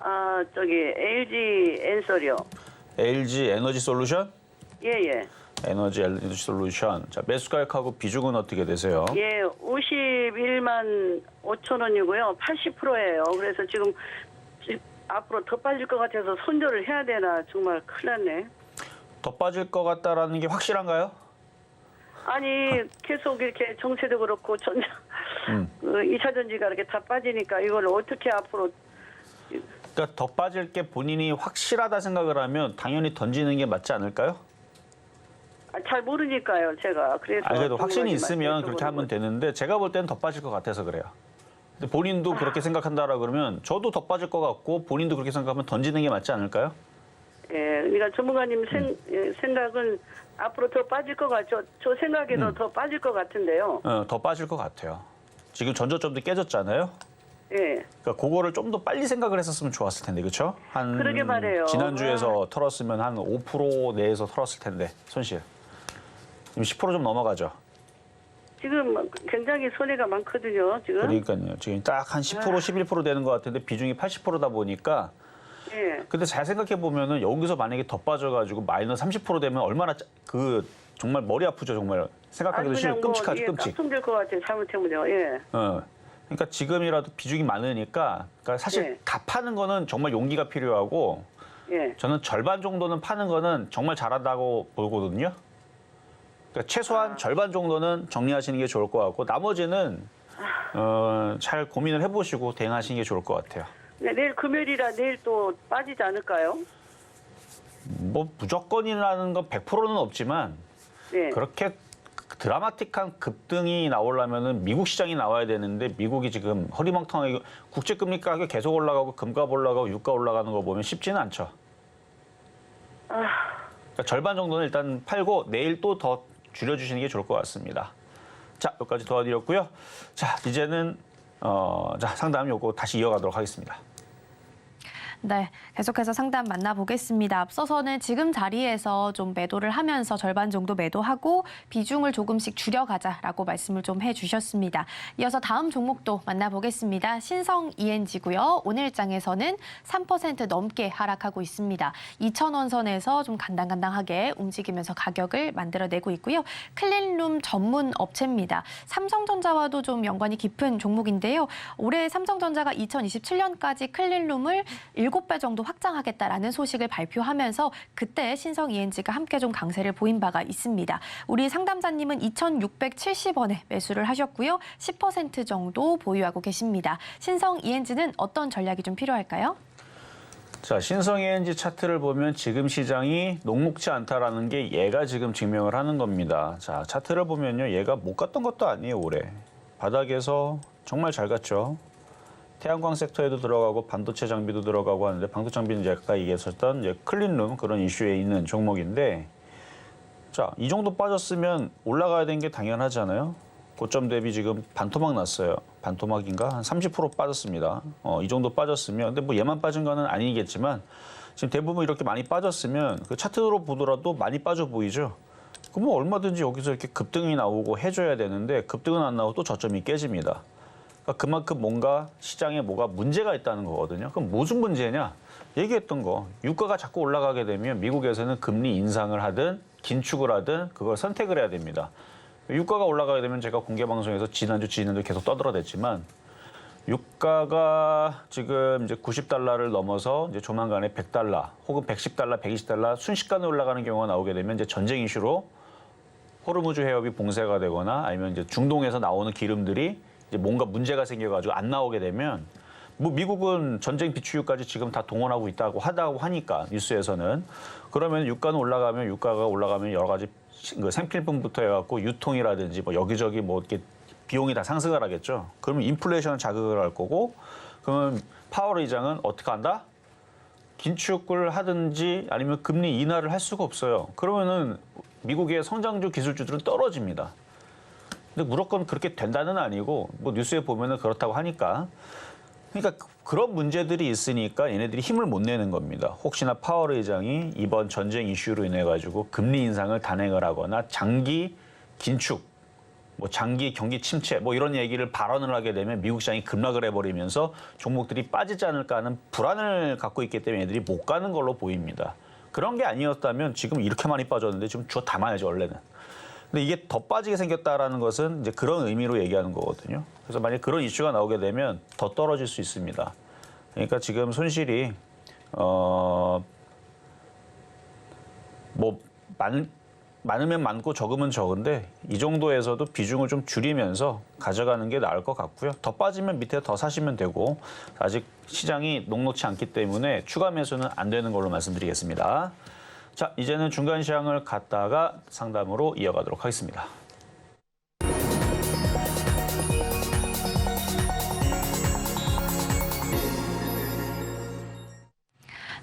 LG 엔솔이요. LG 에너지 솔루션? 예. 에너지 솔루션. 자, 매수 가격하고 비중은 어떻게 되세요? 예, 51만 5천 원이고요. 80%예요. 그래서 지금 앞으로 더 빠질 것 같아서 손절을 해야 되나 정말 큰일 났네. 더 빠질 것 같다라는 게 확실한가요? 아니, 계속 이렇게 정세도 그렇고 전자, 그 2차 전지가 이렇게 다 빠지니까 이걸 어떻게 앞으로. 그러니까 더 빠질 게 본인이 확실하다 생각을 하면 당연히 던지는 게 맞지 않을까요? 잘 모르니까요, 제가. 그래서. 그래도 확신이 궁금하지만 있으면 그렇게 여쭤보는 하면 거죠. 되는데 제가 볼 때는 더 빠질 것 같아서 그래요. 근데 본인도 그렇게 생각한다라 그러면 저도 더 빠질 것 같고 본인도 그렇게 생각하면 던지는 게 맞지 않을까요? 예, 그러니까 전문가님 생각은 앞으로 더 빠질 것 같죠. 저 생각에도 더 빠질 것 같은데요. 더 빠질 것 같아요. 지금 전저점도 깨졌잖아요. 예. 그러니까 그거를 좀 더 빨리 생각을 했었으면 좋았을 텐데, 그렇죠? 한 그러게 말해요. 지난주에서 털었으면 한 5% 내에서 털었을 텐데 손실. 지금 10% 좀 넘어가죠. 지금 굉장히 손해가 많거든요. 지금. 그러니까요. 지금 딱 한 10%, 11% 되는 것 같은데 비중이 80%다 보니까. 예. 근데 잘 생각해 보면은 여기서 만약에 더 빠져가지고 마이너스 30% 되면 얼마나 정말 머리 아프죠, 정말. 생각하기도 싫고 끔찍하죠, 끔찍. 깜짝될 것 같아요. 잘못하면요. 예. 그러니까 지금이라도 비중이 많으니까, 그러니까 사실 네. 다 파는 거는 정말 용기가 필요하고, 예. 저는 절반 정도는 파는 거는 정말 잘한다고 보거든요. 그러니까 최소한 절반 정도는 정리하시는 게 좋을 것 같고, 나머지는 잘 고민을 해보시고 대응하시는 게 좋을 것 같아요. 네, 내일 금요일이라 내일 또 빠지지 않을까요? 뭐 무조건이라는 건 100%는 없지만 네. 그렇게 드라마틱한 급등이 나오려면은 미국 시장이 나와야 되는데 미국이 지금 허리멍텅하게 국제금리 가격 계속 올라가고 금값 올라가고 유가 올라가는 거 보면 쉽지는 않죠. 그러니까 절반 정도는 일단 팔고 내일 또 더 줄여주시는 게 좋을 것 같습니다. 자, 여기까지 도와드렸고요. 자, 이제는 상담 요거 다시 이어가도록 하겠습니다. 네, 계속해서 상담 만나보겠습니다. 앞서서는 지금 자리에서 좀 매도를 하면서 절반 정도 매도하고 비중을 조금씩 줄여가자라고 말씀을 좀 해주셨습니다. 이어서 다음 종목도 만나보겠습니다. 신성 ENG고요. 오늘 장에서는 3% 넘게 하락하고 있습니다. 2,000원 선에서 좀 간당간당하게 움직이면서 가격을 만들어내고 있고요. 클린룸 전문 업체입니다. 삼성전자와도 좀 연관이 깊은 종목인데요. 올해 삼성전자가 2027년까지 클린룸을 7배 정도 확장하겠다라는 소식을 발표하면서 그때 신성 ENG가 함께 좀 강세를 보인 바가 있습니다. 우리 상담자님은 2,670원에 매수를 하셨고요. 10% 정도 보유하고 계십니다. 신성 ENG는 어떤 전략이 좀 필요할까요? 자, 신성 ENG 차트를 보면 지금 시장이 녹록지 않다라는 게 얘가 지금 증명을 하는 겁니다. 자, 차트를 보면요. 얘가 못 갔던 것도 아니에요, 올해. 바닥에서 정말 잘 갔죠. 태양광 섹터에도 들어가고 반도체 장비도 들어가고 하는데 반도체 장비는 아까 얘기했었던 클린룸 그런 이슈에 있는 종목인데 자, 이 정도 빠졌으면 올라가야 되는 게 당연하잖아요. 고점 대비 지금 반토막 났어요. 반토막인가? 한 30% 빠졌습니다. 이 정도 빠졌으면 근데 뭐 얘만 빠진 거는 아니겠지만 지금 대부분 이렇게 많이 빠졌으면 그 차트로 보더라도 많이 빠져 보이죠. 그럼 뭐 얼마든지 여기서 이렇게 급등이 나오고 해줘야 되는데 급등은 안 나오고 또 저점이 깨집니다. 그러니까 그만큼 뭔가 시장에 뭐가 문제가 있다는 거거든요. 그럼 무슨 문제냐? 얘기했던 거. 유가가 자꾸 올라가게 되면 미국에서는 금리 인상을 하든 긴축을 하든 그걸 선택을 해야 됩니다. 유가가 올라가게 되면 제가 공개 방송에서 지난주 계속 떠들어댔지만 유가가 지금 이제 90달러를 넘어서 이제 조만간에 100달러 혹은 110달러, 120달러 순식간에 올라가는 경우가 나오게 되면 이제 전쟁 이슈로 호르무즈 해협이 봉쇄가 되거나 아니면 이제 중동에서 나오는 기름들이 이제 뭔가 문제가 생겨가지고 안 나오게 되면 뭐 미국은 전쟁 비추유까지 지금 다 동원하고 있다고 하니까 뉴스에서는 그러면 유가가 올라가면 여러 가지 그 생필품부터 해갖고 유통이라든지 뭐 여기저기 뭐 이렇게 비용이 다 상승을 하겠죠. 그러면 인플레이션 자극을 할 거고 그러면 파월 의장은 어떻게 한다? 긴축을 하든지 아니면 금리 인하를 할 수가 없어요. 그러면은 미국의 성장주 기술주들은 떨어집니다. 근데 무조건 그렇게 된다는 아니고 뭐 뉴스에 보면은 그렇다고 하니까 그러니까 그런 문제들이 있으니까 얘네들이 힘을 못 내는 겁니다. 혹시나 파월 의장이 이번 전쟁 이슈로 인해 가지고 금리 인상을 단행을 하거나 장기 긴축, 뭐 장기 경기 침체, 뭐 이런 얘기를 발언을 하게 되면 미국 시장이 급락을 해버리면서 종목들이 빠지지 않을까 하는 불안을 갖고 있기 때문에 얘네들이 못 가는 걸로 보입니다. 그런 게 아니었다면 지금 이렇게 많이 빠졌는데 지금 주워 담아야죠 원래는. 근데 이게 더 빠지게 생겼다라는 것은 이제 그런 의미로 얘기하는 거거든요. 그래서 만약 그런 이슈가 나오게 되면 더 떨어질 수 있습니다. 그러니까 지금 손실이 뭐 많으면 많고 적으면 적은데 이 정도에서도 비중을 좀 줄이면서 가져가는 게 나을 것 같고요. 더 빠지면 밑에 더 사시면 되고 아직 시장이 녹록치 않기 때문에 추가 매수는 안 되는 걸로 말씀드리겠습니다. 자, 이제는 중간 시황을 갖다가 상담으로 이어가도록 하겠습니다.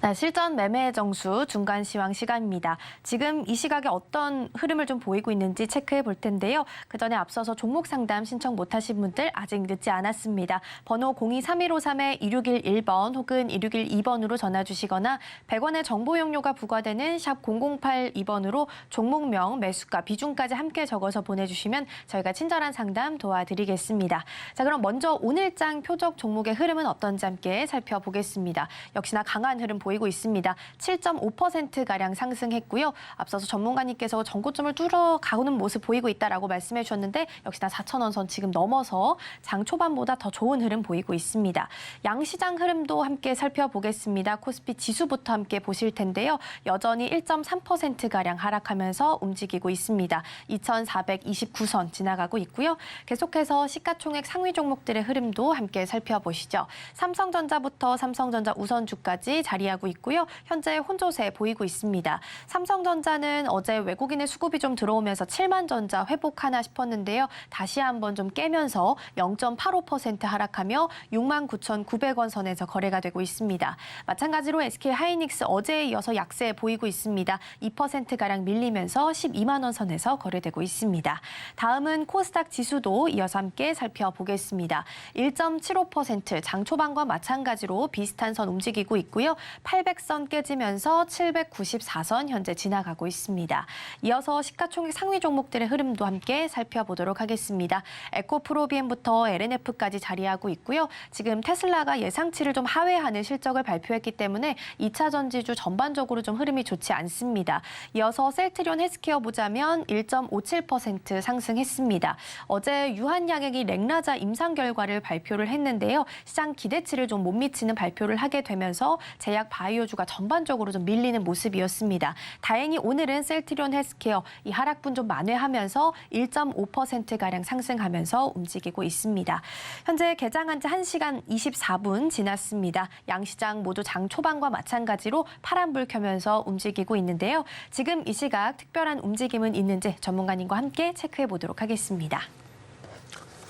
네, 실전 매매 정수 중간 시황 시간입니다. 지금 이 시각에 어떤 흐름을 좀 보이고 있는지 체크해 볼 텐데요. 그 전에 앞서서 종목 상담 신청 못하신 분들 아직 늦지 않았습니다. 번호 023153-2611번 혹은 2612번으로 전화 주시거나 100원의 정보 용료가 부과되는 샵 0082번으로 종목명, 매수가, 비중까지 함께 적어서 보내주시면 저희가 친절한 상담 도와드리겠습니다. 자, 그럼 먼저 오늘장 표적 종목의 흐름은 어떤지 함께 살펴보겠습니다. 역시나 강한 흐름 보이고 있습니다. 7.5%가량 상승했고요. 앞서서 전문가님께서 전고점을 뚫어가는 모습 보이고 있다라고 말씀해 주셨는데 역시나 4,000원 선 지금 넘어서 장 초반보다 더 좋은 흐름 보이고 있습니다. 양시장 흐름도 함께 살펴보겠습니다. 코스피 지수부터 함께 보실 텐데요. 여전히 1.3%가량 하락하면서 움직이고 있습니다. 2,429선 지나가고 있고요. 계속해서 시가총액 상위 종목들의 흐름도 함께 살펴보시죠. 삼성전자부터 삼성전자 우선주까지 자리하고 있고요. 현재 혼조세 보이고 있습니다. 삼성전자는 어제 외국인의 수급이 좀 들어오면서 7만 전자 회복하나 싶었는데요. 다시 한번 좀 깨면서 0.85% 하락하며 69,900원 선에서 거래가 되고 있습니다. 마찬가지로 SK하이닉스 어제에 이어서 약세 보이고 있습니다. 2%가량 밀리면서 12만 원 선에서 거래되고 있습니다. 다음은 코스닥 지수도 이어서 함께 살펴보겠습니다. 1.75% 장 초반과 마찬가지로 비슷한 선 움직이고 있고요. 800선 깨지면서 794선 현재 지나가고 있습니다. 이어서 시가총액 상위 종목들의 흐름도 함께 살펴보도록 하겠습니다. 에코프로비엠부터 LNF까지 자리하고 있고요. 지금 테슬라가 예상치를 좀 하회하는 실적을 발표했기 때문에 2차 전지주 전반적으로 좀 흐름이 좋지 않습니다. 이어서 셀트리온 헬스케어 보자면 1.57% 상승했습니다. 어제 유한양액이 렉라자 임상 결과를 발표를 했는데요. 시장 기대치를 좀 못 미치는 발표를 하게 되면서 제약 바이오주가 전반적으로 좀 밀리는 모습이었습니다. 다행히 오늘은 셀트리온 헬스케어 이 하락분 좀 만회하면서 1.5%가량 상승하면서 움직이고 있습니다. 현재 개장한 지 1시간 24분 지났습니다. 양시장 모두 장 초반과 마찬가지로 파란불 켜면서 움직이고 있는데요. 지금 이 시각 특별한 움직임은 있는지 전문가님과 함께 체크해 보도록 하겠습니다.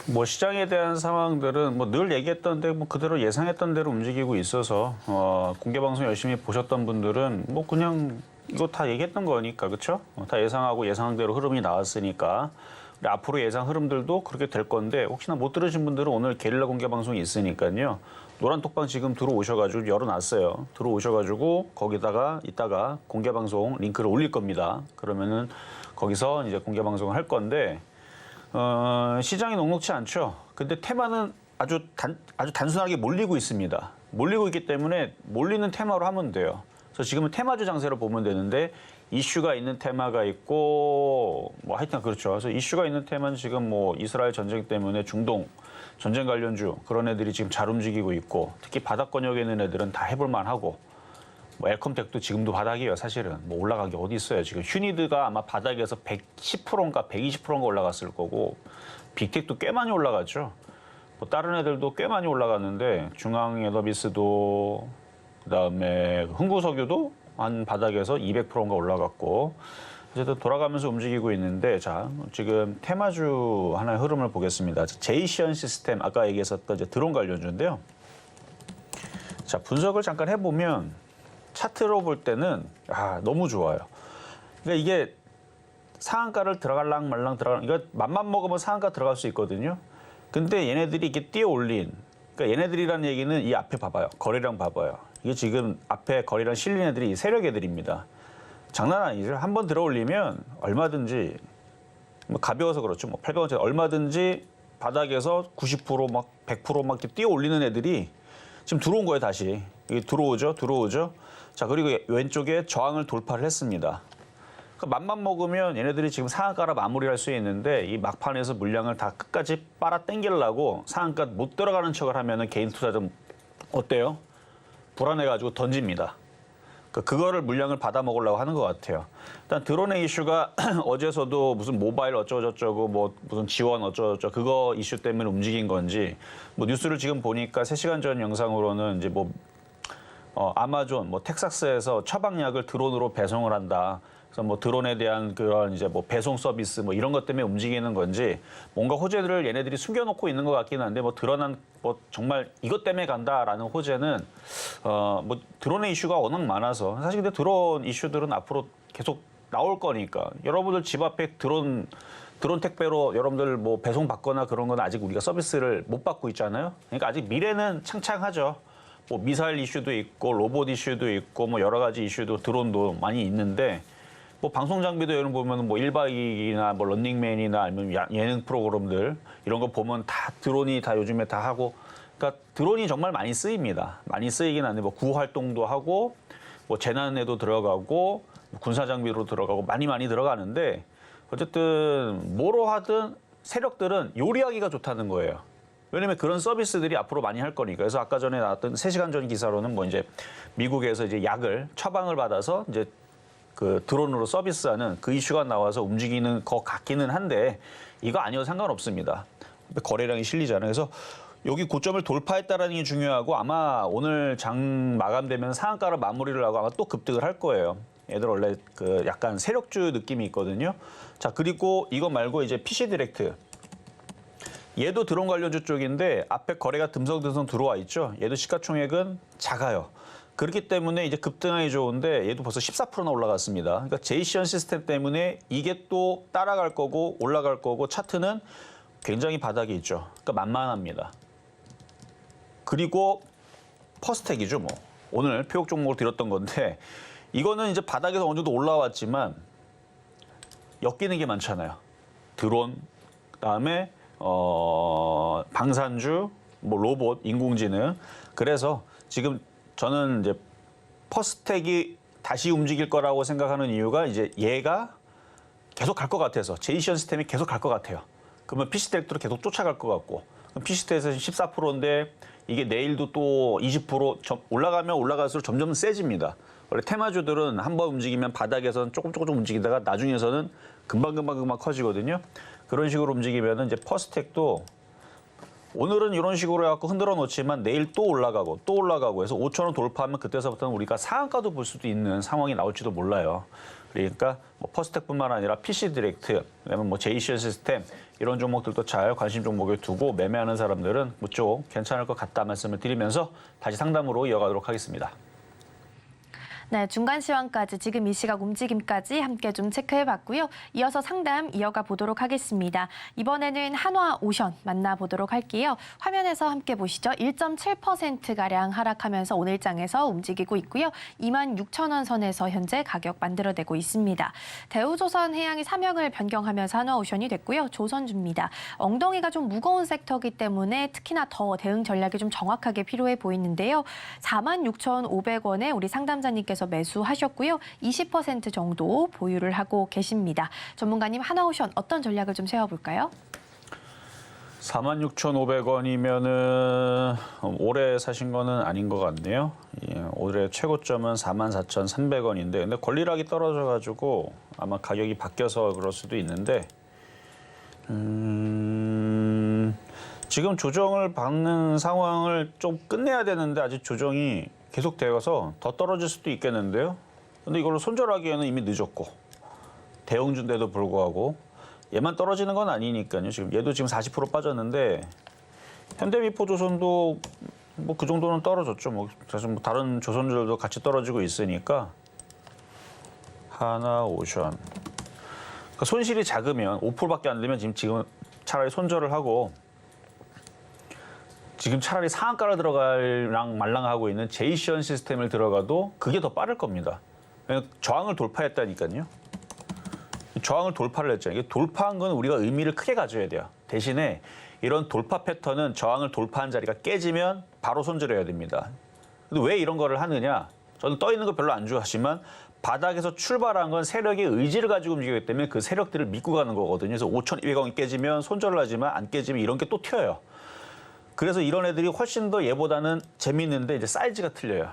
뭐 시장에 대한 상황들은 뭐 늘 얘기했던 뭐 그대로 예상했던 대로 움직이고 있어서 공개 방송 열심히 보셨던 분들은 뭐 그냥 이거 다 얘기했던 거니까 그렇죠? 다 예상하고 예상한 대로 흐름이 나왔으니까 앞으로 예상 흐름들도 그렇게 될 건데 혹시나 못 들으신 분들은 오늘 게릴라 공개 방송이 있으니까요. 노란톡방 지금 들어오셔가지고 열어놨어요. 들어오셔가지고 거기다가 이따가 공개 방송 링크를 올릴 겁니다. 그러면은 거기서 이제 공개 방송을 할 건데. 시장이 녹록치 않죠. 근데 테마는 아주 단순하게 몰리고 있습니다. 몰리고 있기 때문에 몰리는 테마로 하면 돼요. 그래서 지금은 테마주 장세로 보면 되는데 이슈가 있는 테마가 있고 뭐 하여튼 그렇죠. 그래서 이슈가 있는 테마는 지금 뭐 이스라엘 전쟁 때문에 중동 전쟁 관련주 그런 애들이 지금 잘 움직이고 있고 특히 바닥 권역에 있는 애들은 다 해볼 만하고 뭐 엘컴텍도 지금도 바닥이에요. 사실은 뭐 올라간 게 어디 있어요. 지금 휴니드가 아마 바닥에서 110%인가 120%인가 올라갔을 거고 빅텍도 꽤 많이 올라갔죠. 뭐 다른 애들도 꽤 많이 올라갔는데 중앙 에너비스도 그다음에 흥구석유도 한 바닥에서 200%인가 올라갔고 어쨌든 돌아가면서 움직이고 있는데 자 지금 테마주 하나의 흐름을 보겠습니다. 제이시언 시스템 아까 얘기했었던 이제 드론 관련주인데요. 자 분석을 잠깐 해보면 차트로 볼 때는 너무 좋아요. 그러니까 이게 상한가를 들어갈랑 말랑 이거 맘만 먹으면 상한가 들어갈 수 있거든요. 근데 얘네들이 이렇게 뛰어 올린 그러니까 얘네들이라는 얘기는 이 앞에 봐봐요. 거래량 봐봐요. 이게 지금 앞에 거래량 실린 애들이 이 세력 애들입니다. 장난 아니죠. 한번 들어 올리면 얼마든지 뭐 가벼워서 그렇죠. 뭐 800원짜리 얼마든지 바닥에서 90%막 100% 막 뛰어 올리는 애들이 지금 들어온 거예요, 다시. 이게 들어오죠. 자, 그리고 왼쪽에 저항을 돌파를 했습니다. 그러니까 맘만 먹으면 얘네들이 지금 상한가로 마무리할 수 있는데 이 막판에서 물량을 다 끝까지 빨아 당기려고 상한가 못 들어가는 척을 하면은 개인 투자자 어때요? 불안해가지고 던집니다. 그거를 물량을 받아 먹으려고 하는 것 같아요. 일단 드론의 이슈가 어제서도 무슨 모바일 어쩌고저쩌고 뭐 무슨 지원 어쩌고저쩌고 그거 이슈 때문에 움직인 건지 뭐 뉴스를 지금 보니까 3시간 전 영상으로는 이제 뭐 아마존 뭐 텍사스에서 처방약을 드론으로 배송을 한다. 그래서 뭐 드론에 대한 그런 이제 뭐 배송 서비스 뭐 이런 것 때문에 움직이는 건지 뭔가 호재들을 얘네들이 숨겨놓고 있는 것 같긴 한데 뭐 드러난 뭐 정말 이것 때문에 간다라는 호재는 뭐 드론의 이슈가 워낙 많아서 사실 근데 드론 이슈들은 앞으로 계속 나올 거니까 여러분들 집 앞에 드론 택배로 여러분들 뭐 배송 받거나 그런 건 아직 우리가 서비스를 못 받고 있잖아요. 그러니까 아직 미래는 창창하죠. 뭐 미사일 이슈도 있고 로봇 이슈도 있고 뭐 여러 가지 이슈도 드론도 많이 있는데. 뭐 방송 장비도 여러분 보면 뭐 1박 2일이나 뭐 런닝맨이나 아니면 예능 프로그램들 이런 거 보면 다 드론이 다 요즘에 다 하고 그러니까 드론이 정말 많이 쓰입니다. 많이 쓰이긴 한데 뭐 구호 활동도 하고 뭐 재난에도 들어가고 군사 장비로 들어가고 많이 들어가는데 어쨌든 뭐로 하든 세력들은 요리하기가 좋다는 거예요. 왜냐면 그런 서비스들이 앞으로 많이 할 거니까. 그래서 아까 전에 나왔던 3시간 전 기사로는 뭐 이제 미국에서 이제 약을 처방을 받아서 이제 그 드론으로 서비스하는 그 이슈가 나와서 움직이는 것 같기는 한데 이거 아니어도 상관없습니다. 거래량이 실리잖아요. 그래서 여기 고점을 돌파했다라는 게 중요하고 아마 오늘 장 마감되면 상한가를 마무리를 하고 아마 또 급등을 할 거예요. 얘들 원래 그 약간 세력주 느낌이 있거든요. 자 그리고 이거 말고 이제 PC 디렉트. 얘도 드론 관련주 쪽인데 앞에 거래가 듬성듬성 들어와 있죠. 얘도 시가총액은 작아요. 그렇기 때문에 이제 급등하기 좋은데 얘도 벌써 14%나 올라갔습니다. 그러니까 제이시언 시스템 때문에 이게 또 따라갈 거고 올라갈 거고 차트는 굉장히 바닥에 있죠. 그러니까 만만합니다. 그리고 퍼스텍이죠. 뭐 오늘 표적 종목을 드렸던 건데 이거는 이제 바닥에서 어느 정도 올라왔지만 엮이는 게 많잖아요. 드론, 그다음에 방산주, 뭐 로봇, 인공지능. 그래서 지금 저는 이제 퍼스텍이 다시 움직일 거라고 생각하는 이유가 이제 얘가 계속 갈 것 같아서 제이시언 시스템이 계속 갈 것 같아요. 그러면 PC텍도 계속 쫓아갈 것 같고 PC텍에서 14%인데 이게 내일도 또 20% 올라가면 올라갈수록 점점 세집니다. 원래 테마주들은 한번 움직이면 바닥에서는 조금 움직이다가 나중에서는 금방 커지거든요. 그런 식으로 움직이면 이제 퍼스텍도 오늘은 이런 식으로 해갖고 흔들어 놓지만 내일 또 올라가고 해서 5,000원 돌파하면 그때서부터는 우리가 상한가도 볼 수도 있는 상황이 나올지도 몰라요. 그러니까 뭐 퍼스텍뿐만 아니라 PC 디렉트, 그다음에 뭐 제이시언 시스템 이런 종목들도 잘 관심 종목에 두고 매매하는 사람들은 무쪽 괜찮을 것 같다 말씀을 드리면서 다시 상담으로 이어가도록 하겠습니다. 네, 중간 시황까지 지금 이 시각 움직임까지 함께 좀 체크해봤고요. 이어서 상담 이어가 보도록 하겠습니다. 이번에는 한화오션 만나보도록 할게요. 화면에서 함께 보시죠. 1.7%가량 하락하면서 오늘 장에서 움직이고 있고요. 26,000원 선에서 현재 가격 만들어내고 있습니다. 대우조선해양이 사명을 변경하면서 한화오션이 됐고요. 조선주입니다. 엉덩이가 좀 무거운 섹터이기 때문에 특히나 더 대응 전략이 좀 정확하게 필요해 보이는데요. 46,500원에 우리 상담자님께서 매수하셨고요. 20% 정도 보유를 하고 계십니다. 전문가님, 한화오션 어떤 전략을 좀 세워볼까요? 46,500원이면은 올해 사신 거는 아닌 것 같네요. 예, 올해 최고점은 44,300원인데, 근데 권리락이 떨어져가지고 아마 가격이 바뀌어서 그럴 수도 있는데, 지금 조정을 받는 상황을 좀 끝내야 되는데 아직 조정이 계속 되어서 더 떨어질 수도 있겠는데요. 근데 이걸로 손절하기에는 이미 늦었고, 대형주인데도 불구하고 얘만 떨어지는 건 아니니까요. 지금 얘도 지금 40% 빠졌는데 현대미포조선도 뭐 그 정도는 떨어졌죠. 뭐 사실 뭐 다른 조선주들도 같이 떨어지고 있으니까 하나오션. 그러니까 손실이 작으면 5%밖에 안 되면 지금 차라리 손절을 하고, 지금 차라리 상한가로 들어갈랑 말랑하고 있는 제이션 시스템을 들어가도 그게 더 빠를 겁니다. 왜냐면 저항을 돌파했다니까요. 저항을 돌파를 했잖아요. 이게 돌파한 건 우리가 의미를 크게 가져야 돼요. 대신에 이런 돌파 패턴은 저항을 돌파한 자리가 깨지면 바로 손절해야 됩니다. 근데 왜 이런 거를 하느냐? 저는 떠 있는 거 별로 안 좋아하지만 바닥에서 출발한 건 세력의 의지를 가지고 움직이기 때문에 그 세력들을 믿고 가는 거거든요. 그래서 5,200원이 깨지면 손절을 하지만 안 깨지면 이런 게 또 튀어요. 그래서 이런 애들이 훨씬 더 얘보다는 재밌는데 이제 사이즈가 틀려요.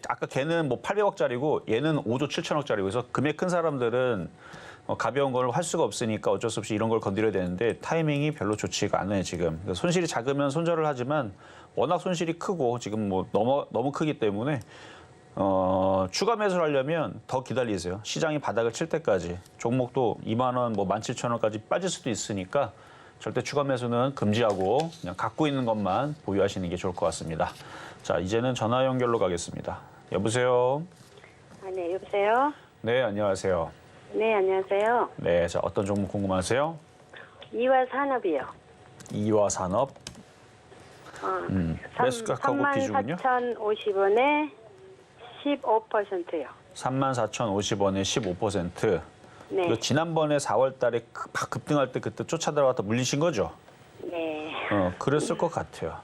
아까 걔는 뭐 800억짜리고 얘는 5조 7천억짜리고 그래서 금액 큰 사람들은 가벼운 걸 할 수가 없으니까 어쩔 수 없이 이런 걸 건드려야 되는데 타이밍이 별로 좋지가 않아요, 지금. 손실이 작으면 손절을 하지만 워낙 손실이 크고 지금 뭐 너무 크기 때문에 추가 매수를 하려면 더 기다리세요. 시장이 바닥을 칠 때까지. 종목도 2만 원, 뭐 17,000원까지 빠질 수도 있으니까 절대 추가 매수는 금지하고 그냥 갖고 있는 것만 보유하시는 게 좋을 것 같습니다. 자, 이제는 전화 연결로 가겠습니다. 여보세요? 네, 여보세요? 네, 안녕하세요. 네, 안녕하세요. 네, 자, 어떤 종목 궁금하세요? 이화산업이요. 이화산업. 매수가하고 비중은요? 34,050원에 15%요. 34,050원에 15%. 네. 이거 지난번에 4월 달에 막 급등할 때 그때 쫓아 들어갔다 물리신 거죠? 네. 그랬을 것 같아요.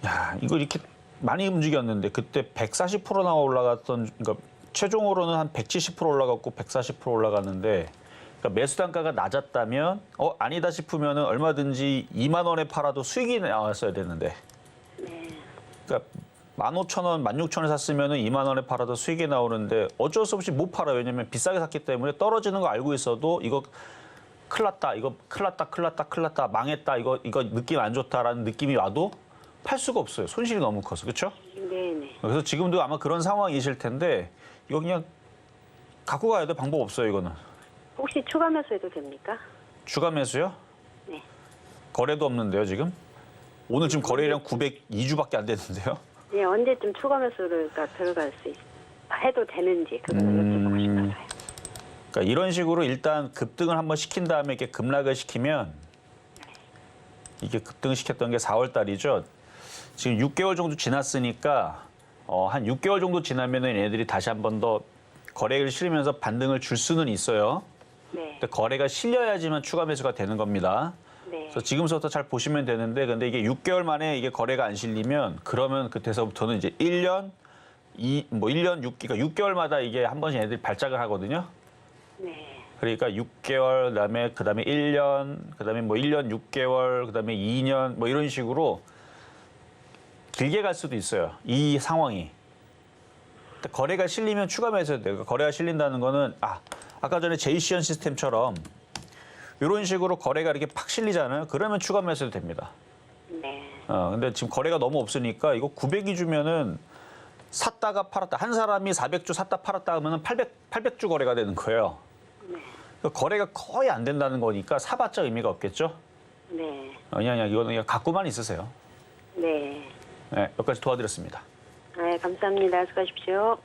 야, 이거 이렇게 많이 움직였는데 그때 140% 나와 올라갔던, 그러니까 최종으로는 한 170% 올라갔고 140% 올라갔는데, 그러니까 매수 단가가 낮았다면 아니다 싶으면은 얼마든지 2만 원에 팔아도 수익이 나왔어야 되는데. 네. 그러니까 15,000원, 16,000원에 샀으면은 2만 원에 팔아도 수익이 나오는데 어쩔 수 없이 못 팔아요. 왜냐면 비싸게 샀기 때문에 떨어지는 거 알고 있어도 이거 큰일 났다, 이거 큰일 났다, 큰일 났다, 큰일 났다, 망했다, 이거 느낌 안 좋다라는 느낌이 와도 팔 수가 없어요. 손실이 너무 커서. 그렇죠? 네네. 그래서 지금도 아마 그런 상황이실 텐데 이거 그냥 갖고 가야 돼. 방법 없어요, 이거는. 혹시 추가 매수해도 됩니까? 추가 매수요? 네. 거래도 없는데요, 지금? 오늘 지금 거래량 902주밖에 안 됐는데요. 네, 언제쯤 추가 매수가 들어갈 수 해도 되는지 그걸 여쭤보고 싶어서요. 그러니까 이런 식으로 일단 급등을 한번 시킨 다음에 이렇게 급락을 시키면, 이게 급등을 시켰던 게 4월 달이죠. 지금 6개월 정도 지났으니까 한 6개월 정도 지나면은 얘네들이 다시 한 번 더 거래를 실으면서 반등을 줄 수는 있어요. 네. 근데 거래가 실려야지만 추가 매수가 되는 겁니다. 네. 그래서 지금부터 잘 보시면 되는데, 근데 이게 6개월 만에 이게 거래가 안 실리면 그러면 그때서부터는 이제 1년, 1년 그러니까 6개월마다 이게 한 번씩 애들이 발작을 하거든요. 네. 그러니까 6개월, 그다음에 1년, 그다음에 뭐 1년 6개월, 그다음에 2년 뭐 이런 식으로 길게 갈 수도 있어요. 이 상황이. 거래가 실리면 추가 매수해도 돼요. 거래가 실린다는 거는 아까 전에 제이시언 시스템처럼 이런 식으로 거래가 이렇게 팍 실리잖아요. 그러면 추가 매수해도 됩니다. 네. 근데 지금 거래가 너무 없으니까 이거 900이 주면은 샀다가 팔았다. 한 사람이 400주 샀다 팔았다 하면은 800주 거래가 되는 거예요. 네. 그러니까 거래가 거의 안 된다는 거니까 사봤자 의미가 없겠죠? 네. 그냥 이거는 그냥 갖고만 있으세요. 네. 네, 몇 가지 도와드렸습니다. 네, 감사합니다. 수고하십시오.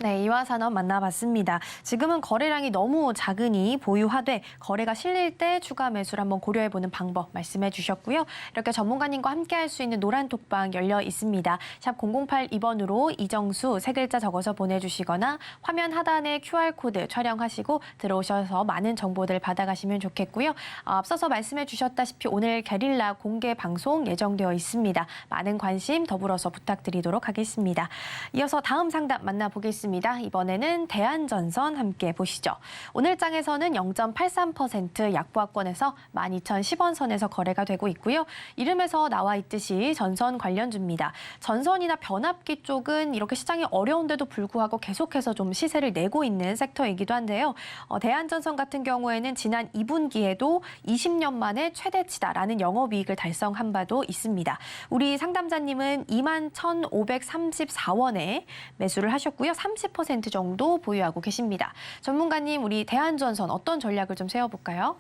네, 이화산업 만나봤습니다. 지금은 거래량이 너무 작으니 보유하되 거래가 실릴 때 추가 매수를 한번 고려해보는 방법 말씀해 주셨고요. 이렇게 전문가님과 함께 할 수 있는 노란 톡방 열려 있습니다. 샵 0082번으로 이정수 세 글자 적어서 보내주시거나 화면 하단에 QR코드 촬영하시고 들어오셔서 많은 정보들 받아가시면 좋겠고요. 앞서서 말씀해 주셨다시피 오늘 게릴라 공개 방송 예정되어 있습니다. 많은 관심 더불어서 부탁드리도록 하겠습니다. 이어서 다음 상담 만나보겠습니다. 이번에는 대한전선 함께 보시죠. 오늘 장에서는 0.83% 약보합권에서 12,010원 선에서 거래가 되고 있고요. 이름에서 나와 있듯이 전선 관련주입니다. 전선이나 변압기 쪽은 이렇게 시장이 어려운데도 불구하고 계속해서 좀 시세를 내고 있는 섹터이기도 한데요. 대한전선 같은 경우에는 지난 2분기에도 20년 만에 최대치다라는 영업이익을 달성한 바도 있습니다. 우리 상담자님은 21,534원에 매수를 하셨고요. 30% 정도 보유하고 계십니다. 전문가님, 우리 대한전선 어떤 전략을 좀 세워볼까요?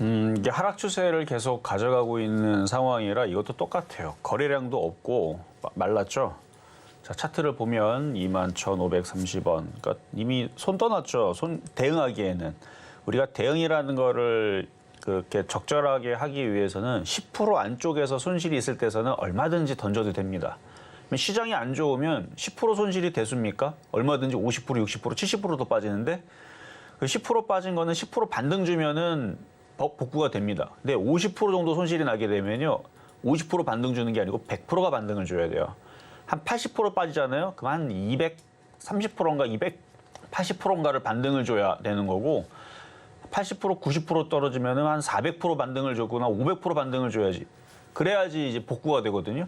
이게 하락 추세를 계속 가져가고 있는 상황이라 이것도 똑같아요. 거래량도 없고 말랐죠. 자, 차트를 보면 21,530원. 그러니까 이미 손 떠났죠. 대응하기에는. 우리가 대응이라는 거를 그렇게 적절하게 하기 위해서는 10% 안쪽에서 손실이 있을 때서는 얼마든지 던져도 됩니다. 시장이 안 좋으면 10% 손실이 대수입니까? 얼마든지 50%, 60%, 70%도 빠지는데 그 10% 빠진 거는 10% 반등 주면은 복구가 됩니다. 근데 50% 정도 손실이 나게 되면요. 50% 반등 주는 게 아니고 100%가 반등을 줘야 돼요. 한 80% 빠지잖아요. 그럼 한 230%인가 280%인가를 반등을 줘야 되는 거고 80%, 90% 떨어지면은 한 400% 반등을 줬거나 500% 반등을 줘야지. 그래야지 이제 복구가 되거든요.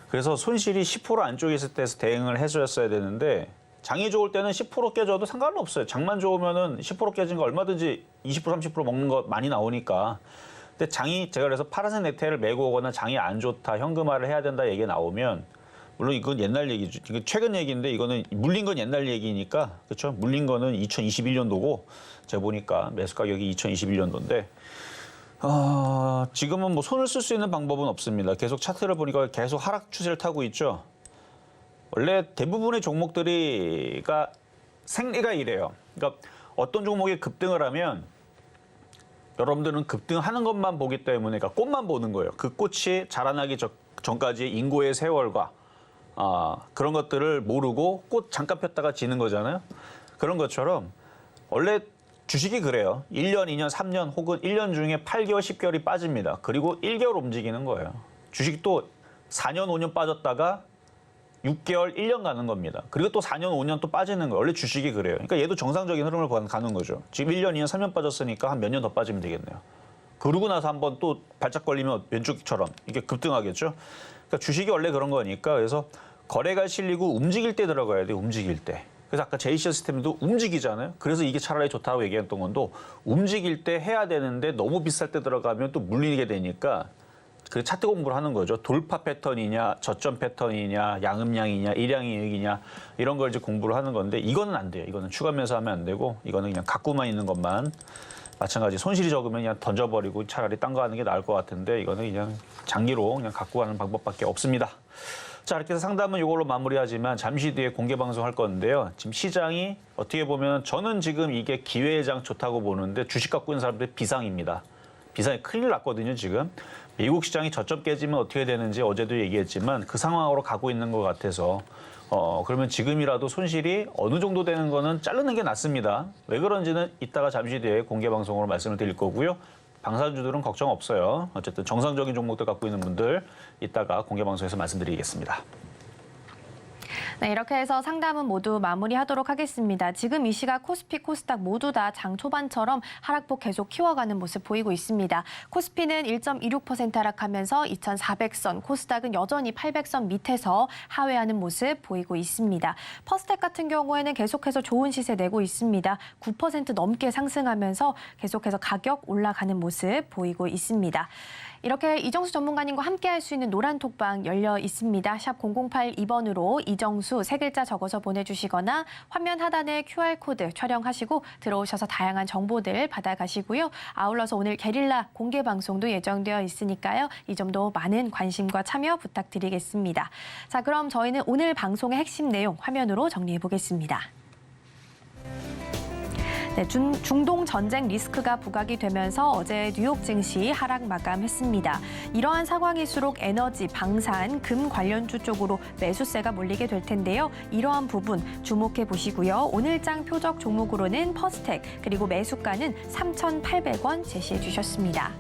그래서 손실이 10% 안쪽에 있을 때서 대응을 해줬어야 되는데 장이 좋을 때는 10% 깨져도 상관은 없어요. 장만 좋으면은 10% 깨진 거 얼마든지 20%, 30% 먹는 거 많이 나오니까. 근데 장이 제가 그래서 파란색 넥타이를 메고 오거나 장이 안 좋다, 현금화를 해야 된다 얘기 나오면 물론 이건 옛날 얘기죠. 이건 최근 얘기인데 이거는 물린 건 옛날 얘기니까 그렇죠. 물린 거는 2021년도고 제가 보니까 매수 가격이 2021년도인데. 지금은 뭐 손을 쓸 수 있는 방법은 없습니다. 계속 차트를 보니까 계속 하락 추세를 타고 있죠. 원래 대부분의 종목들이가 생리가 이래요. 그러니까 어떤 종목이 급등을 하면 여러분들은 급등하는 것만 보기 때문에 그러니까 꽃만 보는 거예요. 그 꽃이 자라나기 전까지의 인고의 세월과 그런 것들을 모르고 꽃 잠깐 폈다가 지는 거잖아요. 그런 것처럼 원래 주식이 그래요. 1년, 2년, 3년 혹은 1년 중에 8개월, 10개월이 빠집니다. 그리고 1개월 움직이는 거예요. 주식도 4년, 5년 빠졌다가 6개월, 1년 가는 겁니다. 그리고 또 4년, 5년 또 빠지는 거예요. 원래 주식이 그래요. 그러니까 얘도 정상적인 흐름을 가는 거죠. 지금 1년, 2년, 3년 빠졌으니까 한 몇 년 더 빠지면 되겠네요. 그러고 나서 한번 또 발작 걸리면 왼쪽처럼 이게 급등하겠죠. 그러니까 주식이 원래 그런 거니까 그래서 거래가 실리고 움직일 때 들어가야 돼요. 움직일 때. 그래서 아까 JC시스템도 움직이잖아요. 그래서 이게 차라리 좋다고 얘기했던 건도 움직일 때 해야 되는데 너무 비쌀 때 들어가면 또 물리게 되니까 그 차트 공부를 하는 거죠. 돌파 패턴이냐, 저점 패턴이냐, 양음량이냐, 일양이익이냐 이런 걸 이제 공부를 하는 건데 이거는 안 돼요. 이거는 추가 매수하면 안 되고 이거는 그냥 갖고만 있는 것만 마찬가지 손실이 적으면 그냥 던져버리고 차라리 딴 거 하는 게 나을 것 같은데 이거는 그냥 장기로 그냥 갖고 가는 방법밖에 없습니다. 자, 이렇게 해서 상담은 이걸로 마무리하지만 잠시 뒤에 공개 방송할 건데요. 지금 시장이 어떻게 보면 저는 지금 이게 기회의 장 좋다고 보는데 주식 갖고 있는 사람들이 비상입니다. 비상이 큰일 났거든요, 지금. 미국 시장이 저점 깨지면 어떻게 되는지 어제도 얘기했지만 그 상황으로 가고 있는 것 같아서 그러면 지금이라도 손실이 어느 정도 되는 거는 자르는 게 낫습니다. 왜 그런지는 이따가 잠시 뒤에 공개 방송으로 말씀을 드릴 거고요. 방산주들은 걱정 없어요. 어쨌든 정상적인 종목들 갖고 있는 분들 이따가 공개 방송에서 말씀드리겠습니다. 네, 이렇게 해서 상담은 모두 마무리하도록 하겠습니다. 지금 이 시각 코스피, 코스닥 모두 다 장 초반처럼 하락폭 계속 키워가는 모습 보이고 있습니다. 코스피는 1.26% 하락하면서 2,400선, 코스닥은 여전히 800선 밑에서 하회하는 모습 보이고 있습니다. 퍼스텍 같은 경우에는 계속해서 좋은 시세 내고 있습니다. 9% 넘게 상승하면서 계속해서 가격 올라가는 모습 보이고 있습니다. 이렇게 이정수 전문가님과 함께할 수 있는 노란 톡방 열려 있습니다. 샵 0082번으로 이정수 세 글자 적어서 보내주시거나 화면 하단에 QR코드 촬영하시고 들어오셔서 다양한 정보들 받아가시고요. 아울러서 오늘 게릴라 공개 방송도 예정되어 있으니까요. 이 점도 많은 관심과 참여 부탁드리겠습니다. 자, 그럼 저희는 오늘 방송의 핵심 내용 화면으로 정리해 보겠습니다. 네, 중동 전쟁 리스크가 부각이 되면서 어제 뉴욕 증시 하락 마감했습니다. 이러한 상황일수록 에너지, 방산, 금 관련주 쪽으로 매수세가 몰리게 될 텐데요. 이러한 부분 주목해 보시고요. 오늘장 표적 종목으로는 퍼스텍 그리고 매수가는 3,800원 제시해 주셨습니다.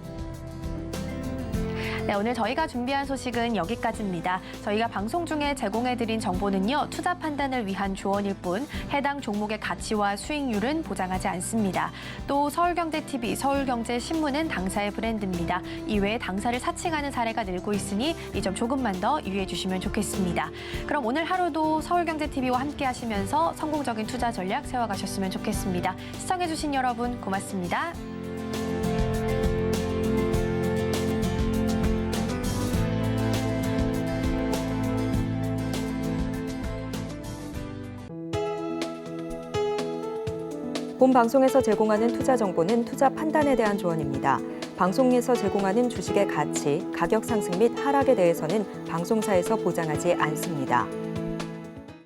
네, 오늘 저희가 준비한 소식은 여기까지입니다. 저희가 방송 중에 제공해드린 정보는요, 투자 판단을 위한 조언일 뿐 해당 종목의 가치와 수익률은 보장하지 않습니다. 또 서울경제TV, 서울경제신문은 당사의 브랜드입니다. 이외에 당사를 사칭하는 사례가 늘고 있으니 이 점 조금만 더 유의해 주시면 좋겠습니다. 그럼 오늘 하루도 서울경제TV와 함께 하시면서 성공적인 투자 전략 세워가셨으면 좋겠습니다. 시청해주신 여러분 고맙습니다. 본 방송에서 제공하는 투자 정보는 투자 판단에 대한 조언입니다. 방송에서 제공하는 주식의 가치, 가격 상승 및 하락에 대해서는 방송사에서 보장하지 않습니다.